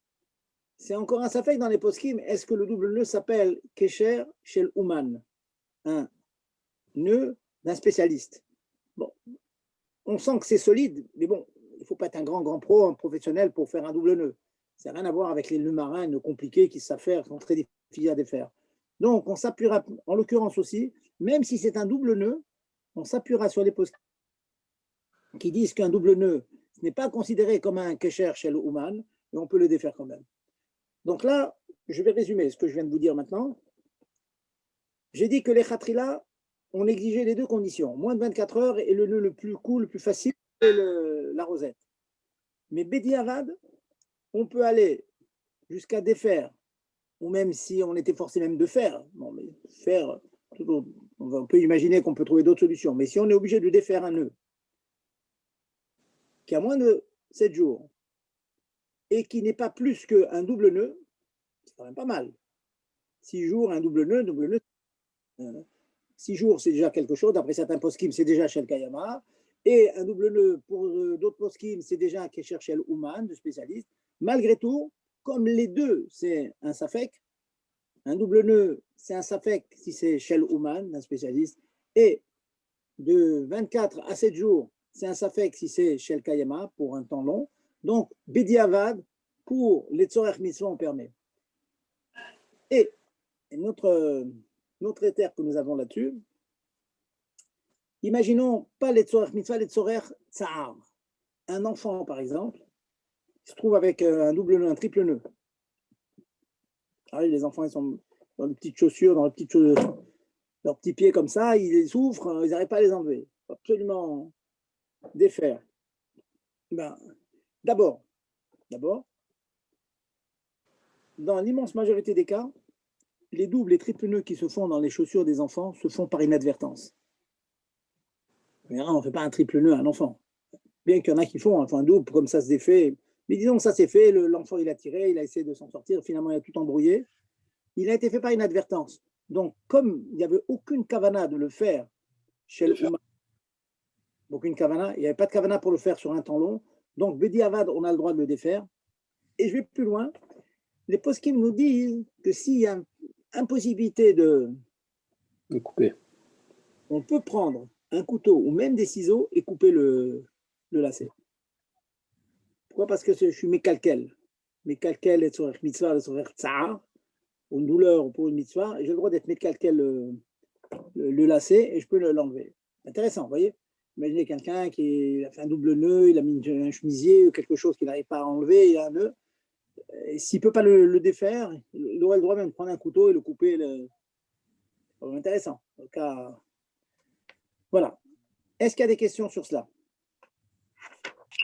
c'est encore un safek dans les poskim, est-ce que le double nœud s'appelle Kesher Shel Uman, un nœud d'un spécialiste? Bon, on sent que c'est solide, mais bon, il ne faut pas être un grand pro, un professionnel pour faire un double nœud. Ça n'a rien à voir avec les nœuds marins, nœuds compliqués qui savent faire, qui sont très difficiles à défaire. Donc, on s'appuiera, en l'occurrence aussi, même si c'est un double nœud, on s'appuiera sur les poskim qui disent qu'un double nœud, ce n'est pas considéré comme un kesher chez le Ouman, et on peut le défaire quand même. Donc là, je vais résumer ce que je viens de vous dire maintenant. J'ai dit que les khatrila, on exigeait les deux conditions, moins de 24 heures et le nœud le plus cool, le plus facile, c'est la rosette. Mais Bediavad, on peut aller jusqu'à défaire, ou même si on était forcé même de faire, bon, mais faire, on peut imaginer qu'on peut trouver d'autres solutions, mais si on est obligé de défaire un nœud qui a moins de 7 jours et qui n'est pas plus qu'un double nœud, c'est quand même pas mal. 6 jours, un double nœud, 6 jours, c'est déjà quelque chose, d'après certains poskim, c'est déjà Shel Kayama, et un double nœud pour d'autres poskim, c'est déjà un Kesher Shel Uman, de spécialiste. Malgré tout, comme les deux, c'est un safek, un double nœud, c'est un safek si c'est Shel Uman, un spécialiste, et de 24 à 7 jours, c'est un safek si c'est Shel Kayama, pour un temps long. Donc, Bediavad, pour les tzorech mitzvah, on permet. Et notre éther que nous avons là-dessus, imaginons pas les tzorech mitzvah, les tzorech tsahar. Un enfant, par exemple, il se trouve avec un double nœud, un triple nœud. Alors, les enfants, dans les petites chaussures, dans leurs petits pieds comme ça, ils souffrent, ils n'arrivent pas à les enlever. Il faut absolument défaire. Ben, d'abord, dans l'immense majorité des cas, les doubles et triples nœuds qui se font dans les chaussures des enfants se font par inadvertance. On ne fait pas un triple nœud à un enfant. Bien qu'il y en a qui font un double, comme ça se défait. Mais disons que ça s'est fait, l'enfant il a tiré, il a essayé de s'en sortir, finalement il a tout embrouillé. Il a été fait par inadvertance. Donc, comme il n'y avait aucune kavana de le faire chez le Oumar, aucune kavana, il n'y avait pas de kavana pour le faire sur un temps long, donc Bedi Avad, on a le droit de le défaire. Et je vais plus loin. Les poskim nous disent que s'il y a impossibilité de couper, on peut prendre un couteau ou même des ciseaux et couper le lacet. Pourquoi? Parce que je suis mécalquel. Mécalquel est sur mitzvah, sur tsar, ou une douleur pour une mitzvah, et j'ai le droit d'être mécalquel le lacet et je peux l'enlever. Intéressant, vous voyez? Imaginez quelqu'un qui a fait un double nœud, il a mis un chemisier ou quelque chose qu'il n'arrive pas à enlever, il a un nœud. S'il ne peut pas le défaire, il aurait le droit même de prendre un couteau et le couper. Intéressant. Donc, voilà. Est-ce qu'il y a des questions sur cela?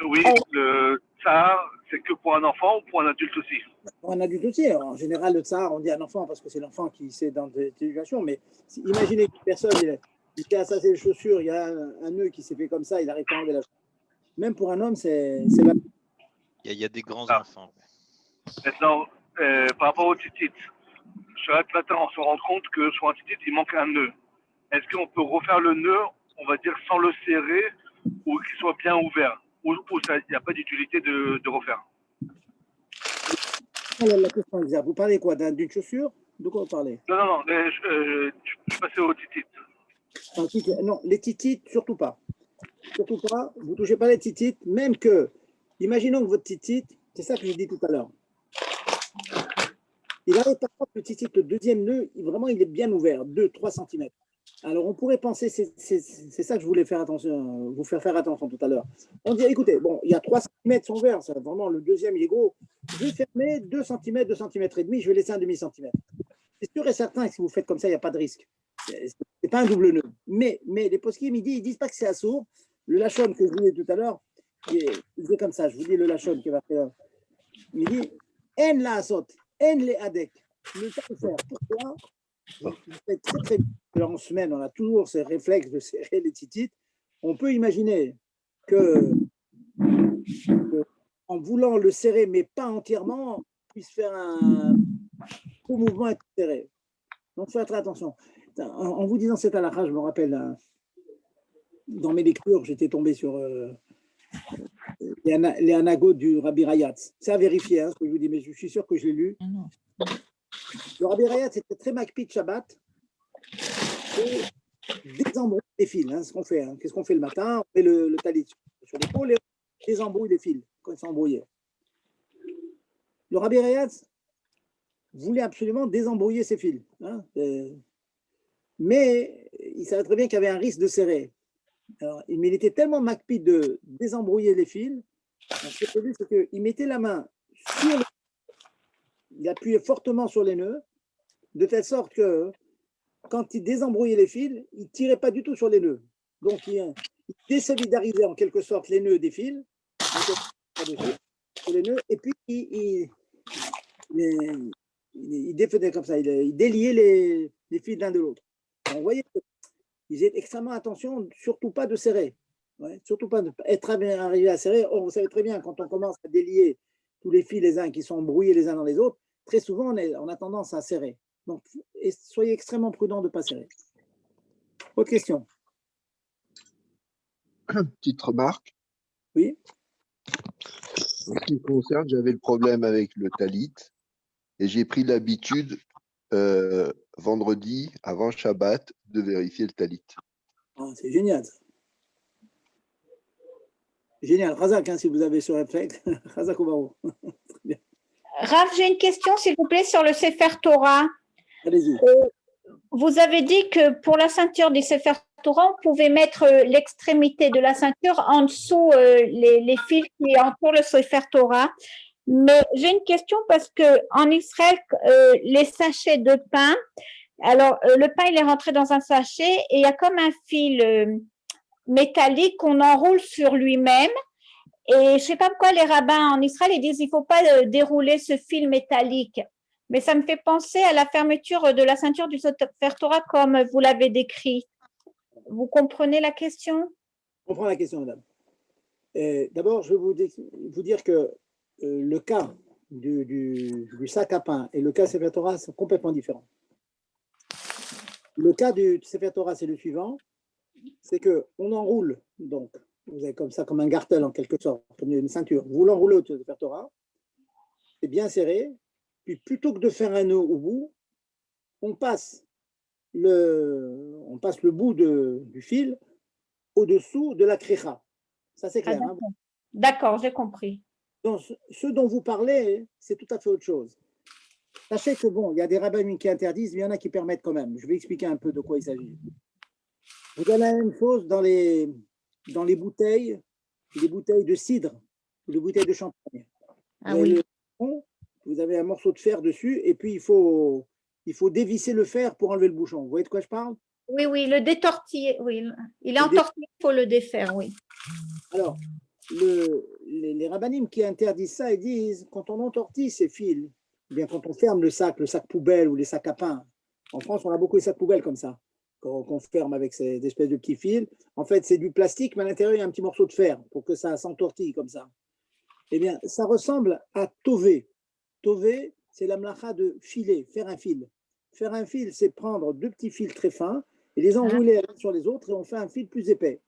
Oui, le tsar, c'est que pour un enfant ou pour un adulte aussi? Pour un adulte aussi. En général, le tsar, on dit un enfant parce que c'est l'enfant qui sait dans des situations. Mais imaginez qu'une personne, il casse les chaussures, il y a un nœud qui s'est fait comme ça, il n'arrive pas à enlever la chaussure. Même pour un homme, c'est il y a des grands enfants. Maintenant, par rapport au titit, sur la matin, on se rend compte que sur un titit, il manque un nœud. Est-ce qu'on peut refaire le nœud, on va dire, sans le serrer ou qu'il soit bien ouvert? Ou il n'y a pas d'utilité de refaire? La question exacte. Vous parlez quoi? D'une chaussure? De quoi vous parlez? Non, je passais au titit. Non, les titites, surtout pas. Surtout pas. Vous ne touchez pas les titites, même que, imaginons que votre titite, c'est ça que j'ai dit tout à l'heure. Il arrive parfois que le titite, le deuxième nœud, vraiment, il est bien ouvert, 2-3 cm. Alors, on pourrait penser, c'est ça que je voulais faire attention, vous faire attention tout à l'heure. On dit, écoutez, bon, il y a 3 cm sont ouverts, ça, vraiment, le deuxième, il est gros. Je vais fermer 2 cm, 2 cm et demi, je vais laisser un demi-centimètre. C'est sûr et certain que si vous faites comme ça, il n'y a pas de risque. Ce n'est pas un double nœud. Mais les poskim, ils disent pas que c'est assourd. Le lachon que je vous disais tout à l'heure, il dit comme ça, je vous dis le lachon qui va faire. Il dit, en la asot, en les adek. Le temps de faire. Pourquoi? Vous faites très très bien. En semaine, on a toujours ce réflexe de serrer les titites. On peut imaginer que en voulant le serrer, mais pas entièrement, on puisse faire un gros mouvement et serré. Donc, il faut faire attention. En vous disant cette halakha, je me rappelle, dans mes lectures, j'étais tombé sur les anagots du Rabbi Rayatz. C'est à vérifier, hein, ce que je vous dis, mais je suis sûr que je l'ai lu. Le Rabbi Rayatz était très makpid Shabbat et désembrouiller les fils. Hein, ce qu'on fait. Hein. Qu'est-ce qu'on fait le matin? On met le talit sur l'épaule et on désembrouille les fils quand ils sont embrouillés. Le Rabbi Rayatz voulait absolument désembrouiller ses fils. Hein, mais il savait très bien qu'il y avait un risque de serrer. Alors, il était tellement makpid de désembrouiller les fils, ce qu'il a vu, c'est qu'il mettait la main sur les... Il appuyait fortement sur les nœuds, de telle sorte que quand il désembrouillait les fils, il ne tirait pas du tout sur les nœuds. Donc, il désolidarisait en quelque sorte les nœuds des fils, sur les nœuds, et puis il défaisait comme ça, il déliait les fils l'un de l'autre. Vous voyez, ils faisaient extrêmement attention, surtout pas de serrer, surtout pas d'être arrivé à serrer. Or, vous savez très bien, quand on commence à délier tous les fils les uns qui sont brouillés les uns dans les autres, très souvent on a tendance à serrer. Donc, soyez extrêmement prudents de ne pas serrer. Autre question? Petite remarque. Oui. En ce qui me concerne, j'avais le problème avec le talit et j'ai pris l'habitude vendredi, avant Shabbat, de vérifier le talit. Ah, c'est génial. Génial. Razak, hein, si vous avez sur réflexe. Razak Obaro. Très bien. Rav, j'ai une question, s'il vous plaît, sur le Sefer Torah. Allez-y. Vous avez dit que pour la ceinture du Sefer Torah, on pouvait mettre l'extrémité de la ceinture en dessous les fils qui entourent le Sefer Torah. Mais j'ai une question parce qu'en Israël, les sachets de pain, alors le pain, il est rentré dans un sachet et il y a comme un fil métallique qu'on enroule sur lui-même. Et je ne sais pas pourquoi les rabbins en Israël, ils disent qu'il ne faut pas dérouler ce fil métallique. Mais ça me fait penser à la fermeture de la ceinture du Sefer Torah comme vous l'avez décrit. Vous comprenez la question? Je comprends la question, madame. D'abord, je vais vous dire que le cas du sac à pain et le cas du Sefer Torah sont complètement différents. Le cas du Sefer Torah, c'est le suivant, c'est qu'on enroule, donc, vous avez comme ça, comme un gartel en quelque sorte, comme une ceinture, vous l'enroulez au Sefer Torah, c'est bien serré, puis plutôt que de faire un nœud au bout, on passe le bout du fil au-dessous de la kricha. Ça, c'est clair. Hein? D'accord, j'ai compris. Donc, ce dont vous parlez, c'est tout à fait autre chose. Sachez que, bon, il y a des rabbins qui interdisent, mais il y en a qui permettent quand même. Je vais expliquer un peu de quoi il s'agit. Vous avez la même chose dans les bouteilles de cidre, les bouteilles de champagne. Ah oui. Vous avez un morceau de fer dessus, et puis il faut dévisser le fer pour enlever le bouchon. Vous voyez de quoi je parle? Oui, oui, le détortiller, oui. Il est entortillé, il faut le défaire, oui. Alors, les rabbinim qui interdisent ça, ils disent, quand on entortille ces fils, ou bien quand on ferme le sac poubelle ou les sacs à pain, en France, on a beaucoup de sacs poubelles comme ça, qu'on ferme avec ces espèces de petits fils. En fait, c'est du plastique, mais à l'intérieur, il y a un petit morceau de fer pour que ça s'entortille comme ça. Eh bien, ça ressemble à tover. Tover, c'est la mlacha de filer, faire un fil. Faire un fil, c'est prendre deux petits fils très fins et les enrouler l'un sur les autres et on fait un fil plus épais.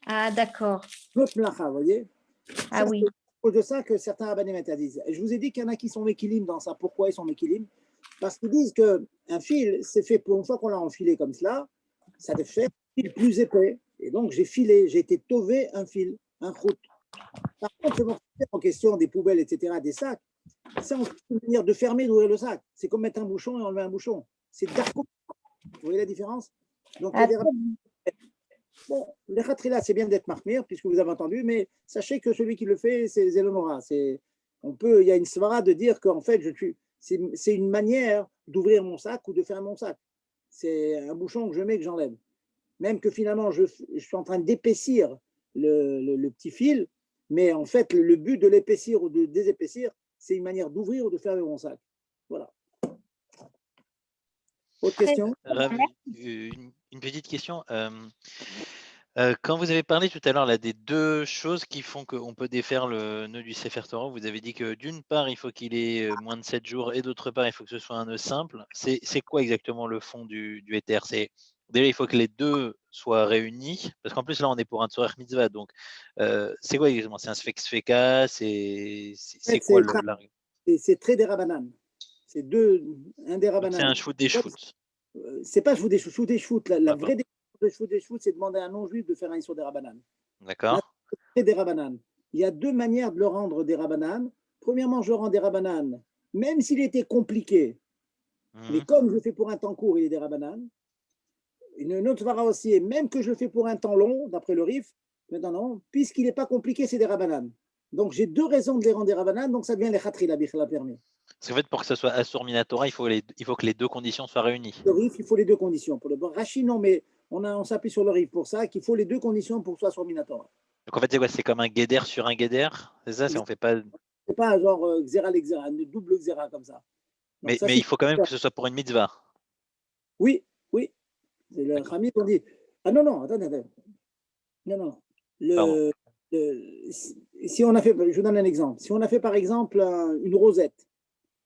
Ah, d'accord. Notre mlacha, vous voyez? Ah ça, oui. c'est à cause de ça que certains rabbinim interdisent. Et je vous ai dit qu'il y en a qui sont méquilim dans ça. Pourquoi ils sont méquilim? Parce qu'ils disent qu'un fil, c'est fait pour une fois qu'on l'a enfilé comme cela, ça te fait un fil plus épais. Et donc, j'ai filé, j'ai été tové un fil, un croûte. Par contre, c'est en question des poubelles, etc., des sacs, c'est une manière de fermer, d'ouvrir le sac. C'est comme mettre un bouchon et enlever un bouchon. C'est darko. Vous voyez la différence? Donc, bon, les khatrila, c'est bien d'être marmir, puisque vous avez entendu, mais sachez que celui qui le fait, c'est Zélonomora. Il y a une svara de dire qu'en fait, c'est une manière d'ouvrir mon sac ou de faire mon sac. C'est un bouchon que je mets, que j'enlève. Même que finalement, je suis en train d'épaissir le petit fil, mais en fait, le but de l'épaissir ou de désépaissir, c'est une manière d'ouvrir ou de fermer mon sac. Voilà. Autre question? Une petite question. Quand vous avez parlé tout à l'heure là, des deux choses qui font qu'on peut défaire le nœud du Sefer Torah, vous avez dit que d'une part, il faut qu'il ait moins de 7 jours et d'autre part, il faut que ce soit un nœud simple. C'est quoi exactement le fond du éther? Déjà, il faut que les deux soient réunis, parce qu'en plus, là, on est pour un Tzorer Mitzvah. Donc, c'est quoi exactement? C'est un Sfek-Sfeka? C'est quoi la règle? C'est très des Rabanan. C'est un des Rabanan. C'est un shoot des shoots. C'est pas shoot des shoots. La vraie définition de shoot, c'est demander à un non-juif de faire un issur des Rabanan. D'accord. C'est des Rabanan. Il y a deux manières de le rendre des Rabanan. Premièrement, je le rends des Rabanan, même s'il était compliqué. Mais comme je le fais pour un temps court, il est des Rabanan. Une autre vara aussi, et même que je le fais pour un temps long, d'après le RIF, maintenant non, puisqu'il n'est pas compliqué, c'est des Rabanan. Donc j'ai deux raisons de les rendre des Rabanan, donc ça devient les Khatrila, Bichla permis. Parce qu'en fait, pour que ça soit Assur Minatora, il faut que les deux conditions soient réunies. Le RIF, il faut les deux conditions. Pour le Rashi, non, mais on s'appuie sur le RIF pour ça, qu'il faut les deux conditions pour que ce soit Assur Minatora. Donc en fait, c'est quoi? C'est comme un guéder sur un guéder? C'est ça? On fait pas. C'est pas genre Xera l'Exera, une double Xera comme ça. Donc, mais il faut quand même que ce soit pour une mitzvah. Oui. C'est le Khamid, on dit. Ah non, attendez. Non. Si on a fait, je vous donne un exemple. Si on a fait par exemple une rosette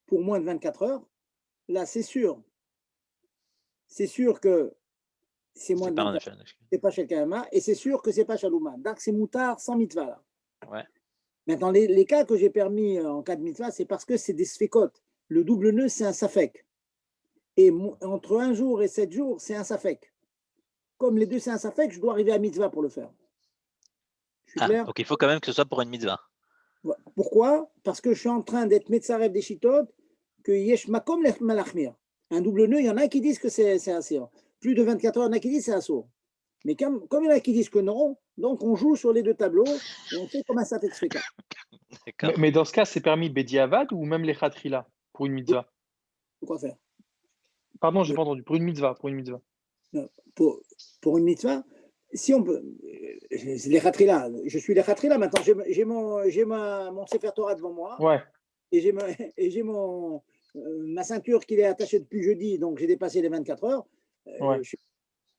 pour moins de 24 heures, là c'est sûr que c'est moins de 24 heures. C'est pas chez le Kahama, et c'est sûr que c'est pas Shalouma. Donc c'est moutard sans mitzvah là. Ouais. Maintenant, les cas que j'ai permis en cas de mitzvah, c'est parce que c'est des sfécotes. Le double nœud, c'est un safek. Et entre 1 jour et 7 jours, c'est un safek. Comme les deux, c'est un safek, je dois arriver à mitzvah pour le faire. Donc il faut quand même que ce soit pour une mitzvah. Pourquoi? Parce que je suis en train d'être metzarev des chitotes, que yesh makom lech malachmir. Un double nœud, il y en a qui disent que c'est assez. Plus de 24 heures, il y en a qui disent que c'est assourd. Mais comme il y en a qui disent que non, Donc, on joue sur les deux tableaux et on fait comme un Safek Shveka. Mais dans ce cas, c'est permis Bediavad ou même les Khatrila pour une mitzvah? Pourquoi faire? Pardon, j'ai pas entendu. Pour une mitzvah. Non, pour une mitzvah, si on peut. Les Khatrila, je suis les Khatrila maintenant. J'ai mon Sefer Torah devant moi. Ouais. Et j'ai ma ceinture qui est attachée depuis jeudi, donc j'ai dépassé les 24 heures. Ouais. Je suis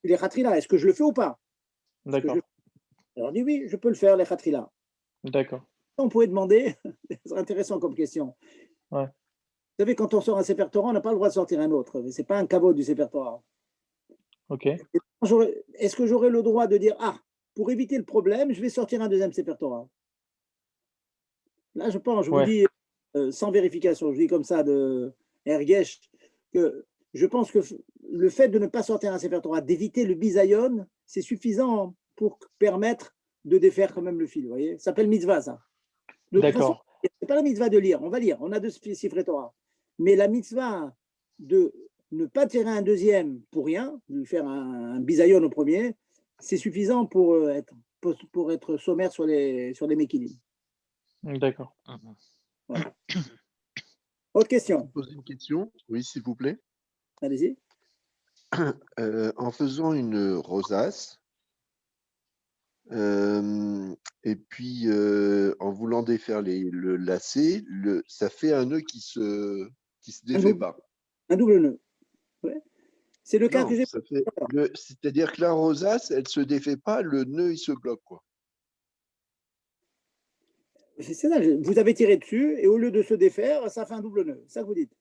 les Khatrila. Est-ce que je le fais ou pas? D'accord. Alors, on dit oui, je peux le faire, les Khatrila. D'accord. On pourrait demander, c'est intéressant comme question. Ouais. Vous savez, quand on sort un Sefer Torah, on n'a pas le droit de sortir un autre. Ce n'est pas un caveau du Sefer Torah. Ok. Est-ce que j'aurais le droit de dire, pour éviter le problème, je vais sortir un deuxième Sefer Torah? Là, je pense, je vous dis, sans vérification, je dis comme ça de Ergesh, que je pense que le fait de ne pas sortir un Sefer Torah, d'éviter le bisayon, c'est suffisant pour permettre de défaire quand même le fil. Vous voyez, ça s'appelle mitzvah, ça. De toute façon, ce n'est pas la mitzvah de lire, on va lire, on a deux Sefer Torah. Mais la mitzvah de ne pas tirer un deuxième pour rien, de faire un bisayon au premier, c'est suffisant pour être sommaire sur les Mekilim. D'accord. Voilà. Autre question. Je peux poser une question? Oui, s'il vous plaît. Allez-y. En faisant une rosace, et puis en voulant défaire le lacet, ça fait un nœud qui se défait pas. Un double nœud. Ouais. C'est le cas Non, que j'ai. c'est-à-dire que la rosace, elle se défait pas, le nœud il se bloque, quoi. C'est ça, vous avez tiré dessus et au lieu de se défaire, ça fait un double nœud. C'est ça que vous dites.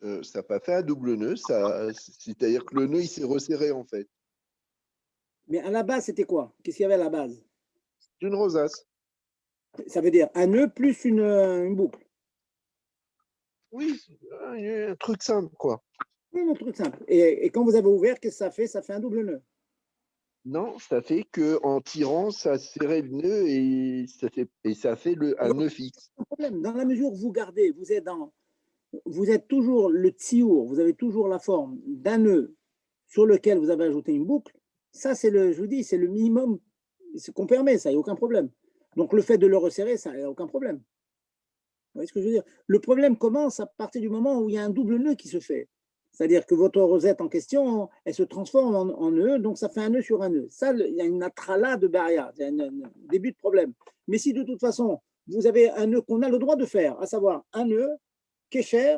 Ça n'a pas fait un double nœud, c'est-à-dire que le nœud il s'est resserré en fait. Mais à la base, c'était quoi? Qu'est-ce qu'il y avait à la base? Une rosace. Ça veut dire un nœud plus une boucle. Oui, un truc simple, quoi. Oui, un truc simple. Et quand vous avez ouvert, qu'est-ce que ça fait? Ça fait un double nœud. Non, ça fait qu'en tirant, ça serrait le nœud et ça fait un nœud fixe. Pas de problème. Dans la mesure où vous gardez, vous êtes toujours le tsiour, vous avez toujours la forme d'un nœud sur lequel vous avez ajouté une boucle. Ça, je vous dis, c'est le minimum qu'on permet, ça, il n'y a aucun problème. Donc, le fait de le resserrer, ça, il n'y a aucun problème. Vous voyez ce que je veux dire? Le problème commence à partir du moment où il y a un double nœud qui se fait. C'est-à-dire que votre rosette en question, elle se transforme en nœud, donc ça fait un nœud sur un nœud. Ça, il y a une atrala de barrière, il y a un début de problème. Mais si de toute façon, vous avez un nœud qu'on a le droit de faire, à savoir un nœud, kécher,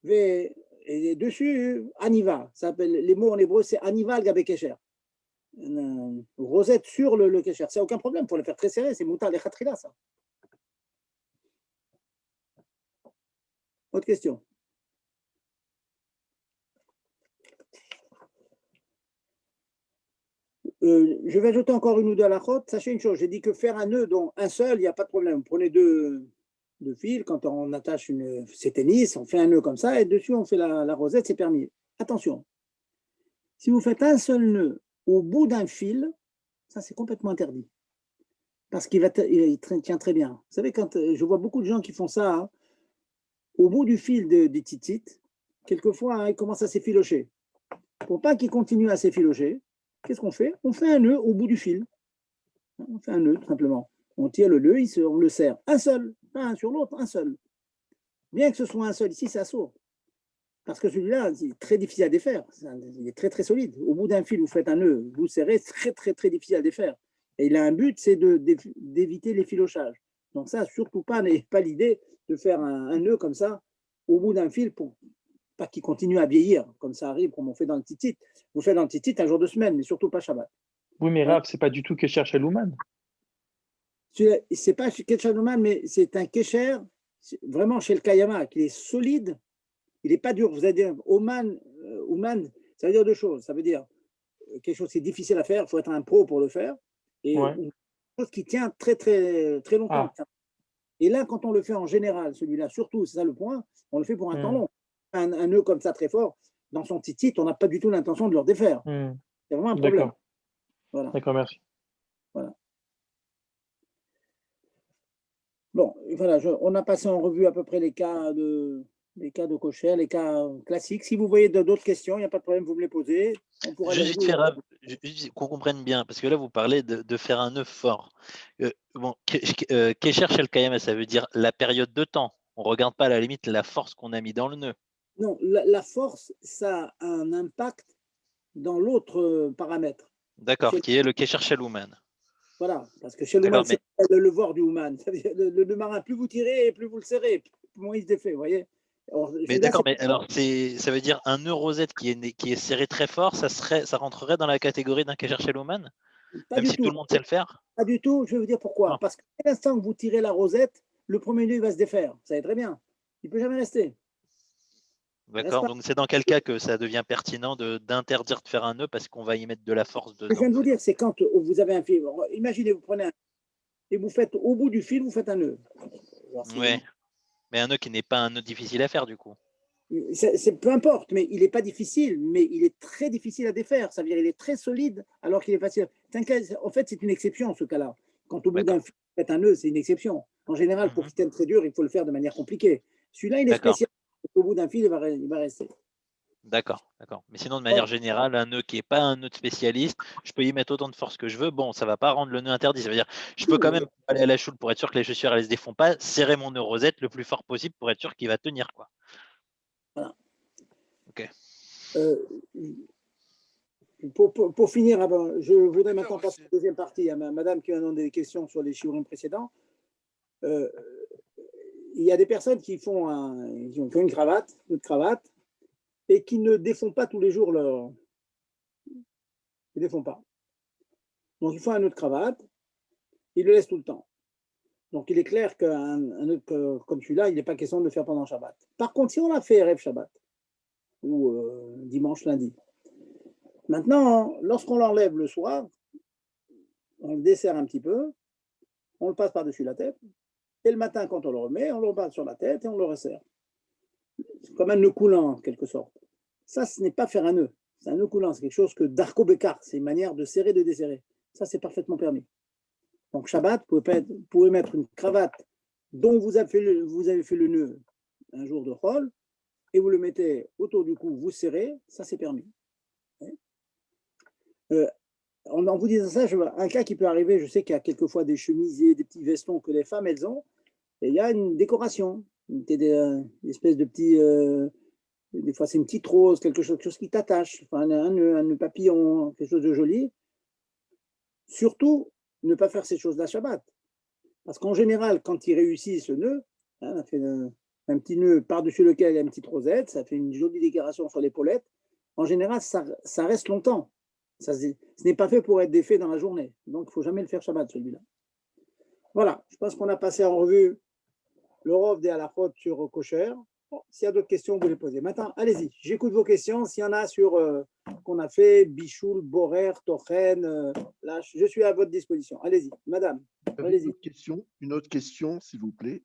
et dessus, aniva. Ça s'appelle, les mots en hébreu, c'est aniva gabé kécher. Rosette sur le kécher. C'est aucun problème pour le faire très serré, c'est moutar les khatrila, ça. Autre question. Je vais ajouter encore une ou deux halachot. Sachez une chose, j'ai dit que faire un nœud dont un seul, il n'y a pas de problème. Vous prenez deux fils, quand on attache c'est tennis, on fait un nœud comme ça, et dessus on fait la rosette, c'est permis. Attention, si vous faites un seul nœud au bout d'un fil, ça c'est complètement interdit. Parce qu'il tient très bien. Vous savez, quand je vois beaucoup de gens qui font ça, hein, au bout du fil des titites, quelquefois, hein, ils commencent à s'effilocher. Pour pas qu'ils continuent à s'effilocher, qu'est-ce qu'on fait? On fait un nœud au bout du fil. On fait un nœud, tout simplement. On tire le nœud, on le serre. Un seul, pas un sur l'autre, un seul. Bien que ce soit un seul, ici, c'est assourd. Parce que celui-là, c'est très difficile à défaire. Il est très, très solide. Au bout d'un fil, vous faites un nœud, vous serrez, c'est très, très, très difficile à défaire. Et il a un but, c'est d'éviter l'effilochage. Donc ça, surtout pas, n'ayez pas l'idée de faire un nœud comme ça, au bout d'un fil, pour pas qu'il continue à vieillir, comme ça arrive, comme on fait dans le titit. Vous faites dans le titit un jour de semaine, mais surtout pas Shabbat. Oui, mais Rav, c'est pas du tout Kesher Shalouman. C'est pas Kesher Shalouman, mais c'est un Kesher, vraiment chez le Kayama, qui est solide, il n'est pas dur. Vous allez dire, Ouman, ça veut dire deux choses. Ça veut dire quelque chose qui est difficile à faire, il faut être un pro pour le faire, et quelque chose qui tient très, très, très longtemps. Et là, quand on le fait en général, celui-là, surtout, c'est ça le point, on le fait pour un temps long. Un nœud comme ça, très fort, dans son titit, on n'a pas du tout l'intention de le redéfaire. C'est vraiment un problème. Voilà. D'accord, merci. Voilà. Bon, voilà, on a passé en revue à peu près les cas de les cas de cocher, les cas classiques. Si vous voyez d'autres questions, il n'y a pas de problème, vous me les posez. On pourra les Juste juste qu'on comprenne bien, parce que là, vous parlez de faire un nœud fort. Bon, Kesher Shel Kayama, ça veut dire la période de temps. On ne regarde pas à la limite la force qu'on a mis dans le nœud. Non, la force, ça a un impact dans l'autre paramètre. D'accord, qui est le Kesher Shel Ouman. Voilà, parce que chez l'Ouman, c'est le voir du Ouman. Le marin, plus vous tirez, plus vous le serrez, plus moins il se défait, vous voyez. Alors, mais d'accord, mais alors ça veut dire un nœud rosette qui est serré très fort, ça rentrerait dans la catégorie d'un Kesher Shel Ouman, même si tout le monde sait le faire? Pas du tout, je vais vous dire pourquoi. Non. Parce qu'à l'instant que vous tirez la rosette, le premier nœud va se défaire. Ça va très bien. Il ne peut jamais rester. D'accord, donc c'est dans quel cas que ça devient pertinent d'interdire de faire un nœud parce qu'on va y mettre de la force dedans? Je viens de vous dire, c'est quand vous avez un fil. Imaginez, vous prenez un et vous faites au bout du fil, vous faites un nœud. Oui, mais un nœud qui n'est pas un nœud difficile à faire du coup. Peu importe, mais il n'est pas difficile, mais il est très difficile à défaire. Ça veut dire qu'il est très solide alors qu'il est facile. En fait, c'est une exception ce cas-là. Quand au bout d'un fil, vous faites un nœud, c'est une exception. En général, pour qu'il tienne très dur, il faut le faire de manière compliquée. Celui-là, il est spécial. Au bout d'un fil, il va rester. D'accord, d'accord. Mais sinon, de manière générale, un nœud qui n'est pas un nœud de spécialiste, je peux y mettre autant de force que je veux. Bon, ça ne va pas rendre le nœud interdit. Ça veut dire je peux quand même aller à la choule pour être sûr que les chaussures ne se défont pas, serrer mon nœud rosette le plus fort possible pour être sûr qu'il va tenir, quoi. Voilà. Ok. Pour finir, je voudrais maintenant passer à la deuxième partie. À madame qui a demandé des questions sur les shiurim précédents. Il y a des personnes qui font une cravate, et qui ne défont pas tous les jours leur. Ils ne défont pas. Donc, il faut un nœud de cravate, il le laisse tout le temps. Donc, il est clair qu'un nœud comme celui-là, il n'est pas question de le faire pendant Shabbat. Par contre, si on l'a fait Erev Shabbat, ou dimanche, lundi, maintenant, lorsqu'on l'enlève le soir, on le desserre un petit peu, on le passe par-dessus la tête, et le matin, quand on le remet, on le repasse sur la tête et on le resserre. C'est comme un nœud coulant, en quelque sorte. Ça, ce n'est pas faire un nœud. C'est un nœud coulant. C'est quelque chose que d'arco bécard. C'est une manière de serrer, de desserrer. Ça, c'est parfaitement permis. Donc, Shabbat, vous pouvez mettre une cravate dont vous avez fait le nœud un jour de Chol et vous le mettez autour du cou, vous serrez. Ça, c'est permis. En vous disant ça, un cas qui peut arriver, je sais qu'il y a quelquefois des chemisiers, des petits vestons que les femmes, elles ont, et il y a une décoration, une espèce de petits, des fois c'est une petite rose, quelque chose qui t'attache, enfin, un nœud papillon, quelque chose de joli. Surtout, ne pas faire ces choses-là Shabbat. Parce qu'en général, quand il réussit ce nœud, on fait un petit nœud par-dessus lequel il y a une petite rosette, ça fait une jolie décoration sur l'épaulette. En général, ça reste longtemps. Ce n'est pas fait pour être défait dans la journée. Donc, il ne faut jamais le faire Shabbat, celui-là. Voilà, je pense qu'on a passé en revue le Rov des halachot sur Kosher. Bon, s'il y a d'autres questions, vous les posez. Maintenant, allez-y, j'écoute vos questions. S'il y en a sur qu'on a fait, Bichoul, Borer, Tochen, là, je suis à votre disposition. Allez-y, madame. Allez-y. Une autre question, s'il vous plaît.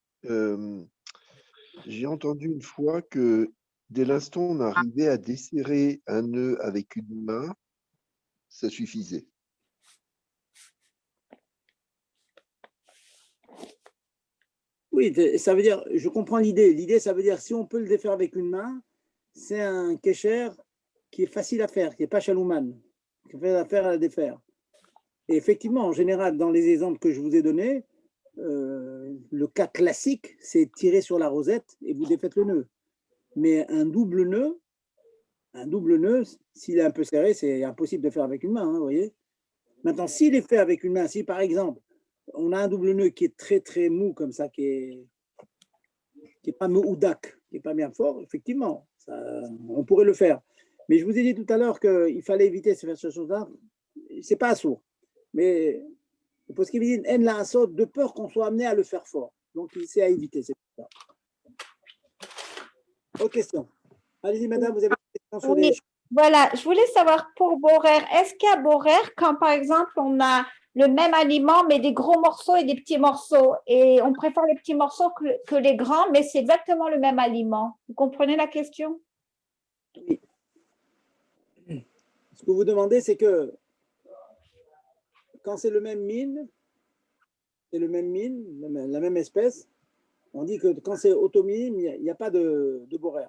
J'ai entendu une fois que dès l'instant où on arrivait à desserrer un nœud avec une main, ça suffisait. Oui, ça veut dire, je comprends l'idée. L'idée, ça veut dire, si on peut le défaire avec une main, c'est un kécher qui est facile à faire, qui n'est pas chalouman, qui est facile à faire, à défaire. Et effectivement, en général, dans les exemples que je vous ai donnés, le cas classique, c'est tirer sur la rosette et vous défaites le nœud. Mais un double nœud, s'il est un peu serré, c'est impossible de faire avec une main, vous voyez. Maintenant, s'il est fait avec une main, si par exemple, on a un double nœud qui est très très mou comme ça, qui est pas moudak, qui est pas bien fort, effectivement, on pourrait le faire. Mais je vous ai dit tout à l'heure qu'il fallait éviter de faire ce chose-là. C'est pas assourd. Mais parce qu'il dit en la assaut de peur qu'on soit amené à le faire fort. Donc c'est à éviter. C'est ça. Autre question. Allez-y, madame, vous avez des questions sur les. Voilà, je voulais savoir pour Borer, est-ce qu'à Borer, quand par exemple on a le même aliment mais des gros morceaux et des petits morceaux, et on préfère les petits morceaux que les grands, mais c'est exactement le même aliment. Vous comprenez la question? Oui. Ce que vous demandez, c'est que quand c'est le même mine, la même espèce, On dit que quand c'est automime, il n'y a pas de borer.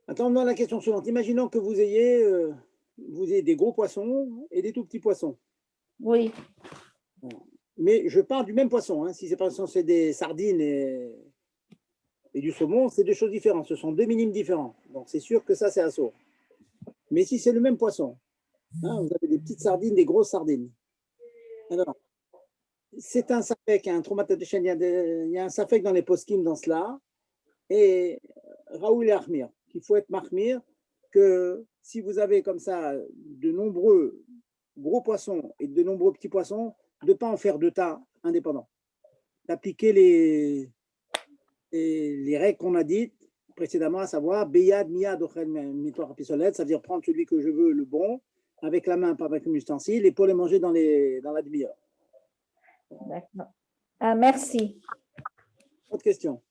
Attendons la question suivante. Imaginons que vous ayez des gros poissons et des tout petits poissons. Oui. Mais je parle du même poisson. Hein. Si c'est des sardines et du saumon, c'est deux choses différentes. Ce sont deux minimes différents. Donc, c'est sûr que ça, c'est assaut. Mais si c'est le même poisson, hein, vous avez des petites sardines, des grosses sardines. Alors, c'est un safek, un traumatisme. Il y a un safek dans les poskim dans cela. Et Raoul et Ahmir, qu'il faut être mahmir, que si vous avez comme ça de nombreux gros poissons et de nombreux petits poissons, de ne pas en faire deux tas indépendants. D'appliquer les règles qu'on a dites précédemment, à savoir Beyad, Miyad, Ochel, Mitoire, Pisolet, ça veut dire prendre celui que je veux, le bon, avec la main, pas avec un ustensile, et pour les manger dans la demi-heure. D'accord. Ah, merci. Autre question.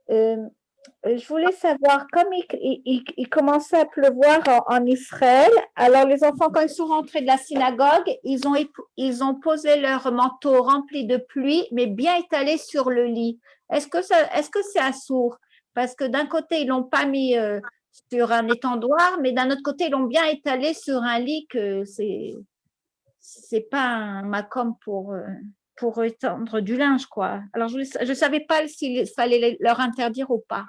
Je voulais savoir, comme il commençait à pleuvoir en Israël, alors les enfants, quand ils sont rentrés de la synagogue, ils ont posé leur manteau rempli de pluie, mais bien étalé sur le lit. Est-ce que c'est assourd? Parce que d'un côté, ils ne l'ont pas mis sur un étendoir, mais d'un autre côté, ils l'ont bien étalé sur un lit que c'est pas un macom pour étendre du linge, quoi. Alors, je ne savais pas s'il fallait leur interdire ou pas.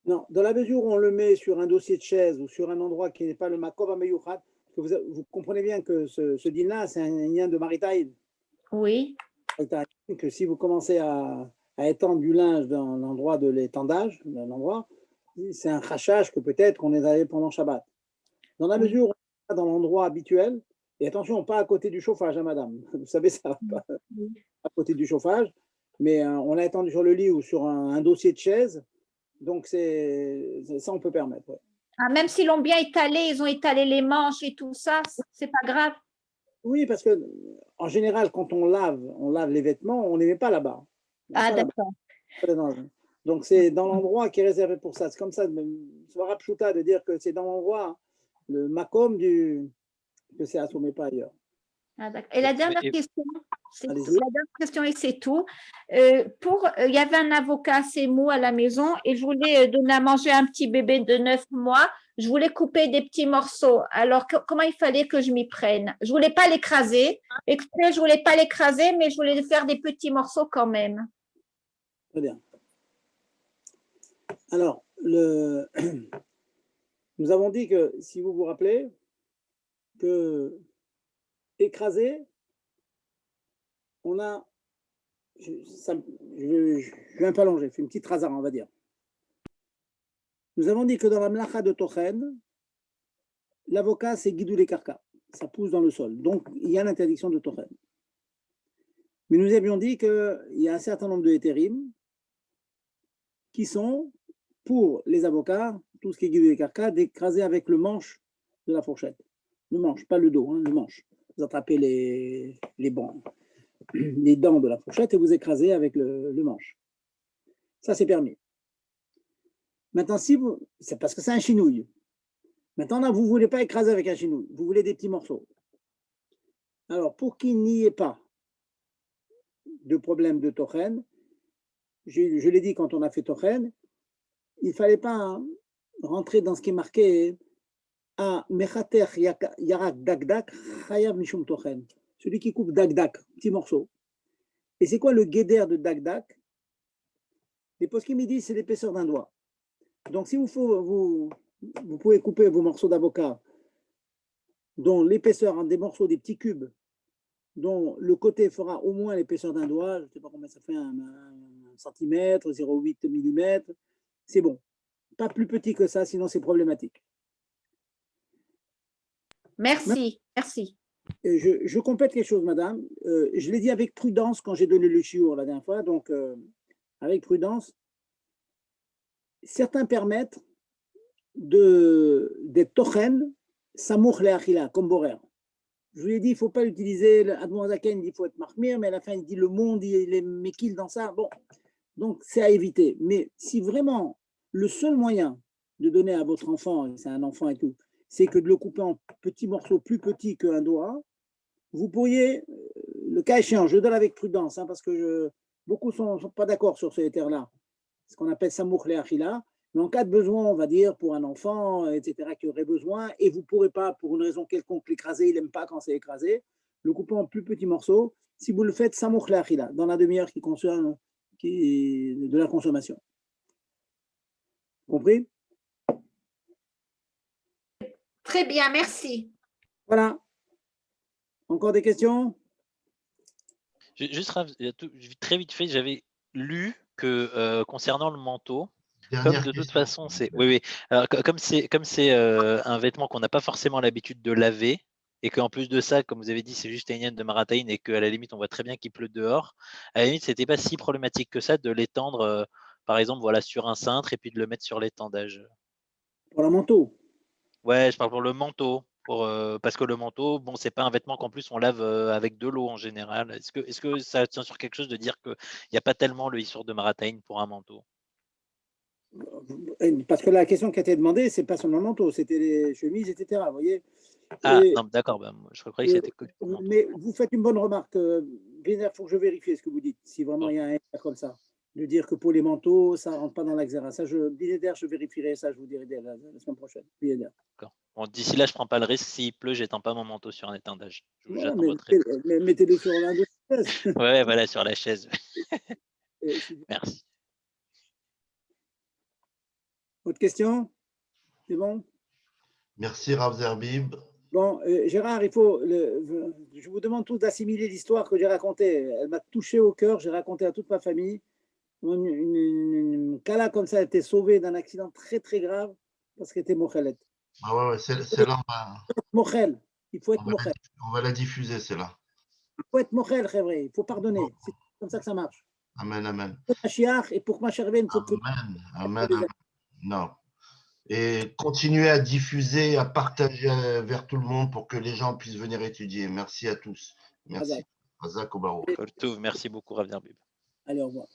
Non, dans la mesure où on le met sur un dossier de chaise ou sur un endroit qui n'est pas le makom ameyuchat, vous comprenez bien que ce din-là, c'est un lien de maritaïd. Oui. Que si vous commencez à étendre du linge dans l'endroit de l'étendage, c'est un rachage que peut-être qu'on est allé pendant Shabbat. Dans la mesure où on est dans l'endroit habituel, et attention, pas à côté du chauffage, hein, madame. Vous savez, ça va pas à côté du chauffage, mais on a étendu sur le lit ou sur un dossier de chaise, donc ça, on peut permettre. Ouais. Ah, même s'ils l'ont bien étalé, ils ont étalé les manches et tout ça, c'est pas grave. Oui, parce que en général, quand on lave les vêtements, on ne les met pas là-bas. Ah, d'accord. Donc, c'est dans l'endroit qui est réservé pour ça. C'est comme ça, c'est rapchouta de dire que c'est dans l'endroit, le makom que c'est assommé pas ailleurs. Ah, et la dernière question, et c'est tout. Il y avait un avocat assez mou à la maison et je voulais donner à manger à un petit bébé de 9 mois. Je voulais couper des petits morceaux. Alors, comment il fallait que je m'y prenne? Je ne voulais pas l'écraser. Exprès, je ne voulais pas l'écraser, mais je voulais faire des petits morceaux quand même. Très bien. Alors, nous avons dit que, si vous vous rappelez, que écraser, on a, je vais un peu allonger, je fais une petite rasara, on va dire. Nous avons dit que dans la mlacha de Tochen, l'avocat, c'est guidou les karka, ça pousse dans le sol. Donc, il y a l'interdiction de Tochen. Mais nous avions dit qu'il y a un certain nombre de hétérim qui sont, pour les avocats, tout ce qui est guidou les karka, d'écraser avec le manche de la fourchette. Le manche, pas le dos, hein, le manche. Vous attrapez les dents de la fourchette et vous écrasez avec le manche. Ça, c'est permis. Maintenant, c'est parce que c'est un chinouille. Maintenant, là, vous ne voulez pas écraser avec un chinouille. Vous voulez des petits morceaux. Alors, pour qu'il n'y ait pas de problème de tochen, je l'ai dit quand on a fait tochen, il ne fallait pas rentrer dans ce qui est marqué à mechater yarak dagdak chayav mishum tochen. Celui qui coupe dagdak, petit morceau. Et c'est quoi le guéder de dagdak? Les poskim disent c'est l'épaisseur d'un doigt. Donc si vous pouvez couper vos morceaux d'avocat dont l'épaisseur des morceaux des petits cubes, dont le côté fera au moins l'épaisseur d'un doigt, je ne sais pas combien ça fait, 1 centimètre, 0,8 mm, c'est bon. Pas plus petit que ça, sinon c'est problématique. Merci. Je complète quelque chose, madame. Je l'ai dit avec prudence quand j'ai donné le chiour la dernière fois, donc avec prudence. Certains permettent des tochen samour le'achila, comme Borer. Je lui ai dit, il ne faut pas l'utiliser. Admon Zaken dit qu'il faut être marmir, mais à la fin, il dit le monde, il est méquille dans ça. Bon, donc c'est à éviter. Mais si vraiment le seul moyen de donner à votre enfant, c'est un enfant et tout, c'est que de le couper en petits morceaux plus petits qu'un doigt, vous pourriez, le cas échéant, je donne avec prudence, hein, parce que beaucoup ne sont pas d'accord sur ce terme-là, ce qu'on appelle Samouk Leachila. Mais en cas de besoin, on va dire, pour un enfant, etc., qui aurait besoin, et vous ne pourrez pas, pour une raison quelconque, l'écraser, il n'aime pas quand c'est écrasé, le couper en plus petits morceaux, si vous le faites Samouk Leachila, dans la demi-heure qui concerne de la consommation. Compris? Très bien, merci. Voilà. Encore des questions? Juste très vite fait, j'avais lu que concernant le manteau, Dernière comme de toute question. façon, c'est oui. Alors, comme c'est un vêtement qu'on n'a pas forcément l'habitude de laver, et qu'en plus de ça, comme vous avez dit, c'est juste un de Marataïn et qu'à la limite, on voit très bien qu'il pleut dehors, à la limite, c'était pas si problématique que ça de l'étendre, par exemple, voilà, sur un cintre et puis de le mettre sur l'étendage. Pour le manteau. Ouais, je parle pour le manteau. Parce que le manteau, bon, c'est pas un vêtement qu'en plus on lave avec de l'eau en général. Est-ce que ça tient sur quelque chose de dire qu'il n'y a pas tellement le Issour de Marataïn pour un manteau? Parce que la question qui a été demandée, c'est pas seulement le manteau, c'était les chemises, etc. Vous voyez. Ah, non, d'accord, je croyais que c'était que pour le manteau. Mais vous faites une bonne remarque. Il faut que je vérifie ce que vous dites, si vraiment il y a un écart comme ça. De dire que pour les manteaux, ça ne rentre pas dans l'Axéra. Ça, je vérifierai ça, je vous dirai la semaine prochaine. D'accord. Bon, d'ici là, je ne prends pas le risque. S'il pleut, j'étends pas mon manteau sur un étendage. J'attends votre réponse. Mettez-le sur l'un de chaises. Ouais, voilà, sur la chaise. Merci. Autre question? C'est bon? Merci, Rav Zerbib. Bon, Gérard, je vous demande tous d'assimiler l'histoire que j'ai racontée. Elle m'a touché au cœur. J'ai raconté à toute ma famille. Une Kala comme ça a été sauvée d'un accident très très grave parce qu'elle était mochelet. Ah ouais, celle-là, Mochel. Il faut être mochel. On va la diffuser, celle-là. Il faut être mochel, Khévré. Il faut pardonner. C'est comme ça que ça marche. Amen, amen. Et pour ma chère il faut que... Amen, amen. Non. Et continuez à diffuser, à partager vers tout le monde pour que les gens puissent venir étudier. Merci à tous. Merci. Razak au barreau. Merci beaucoup, Rav Zerbib. Allez, au revoir.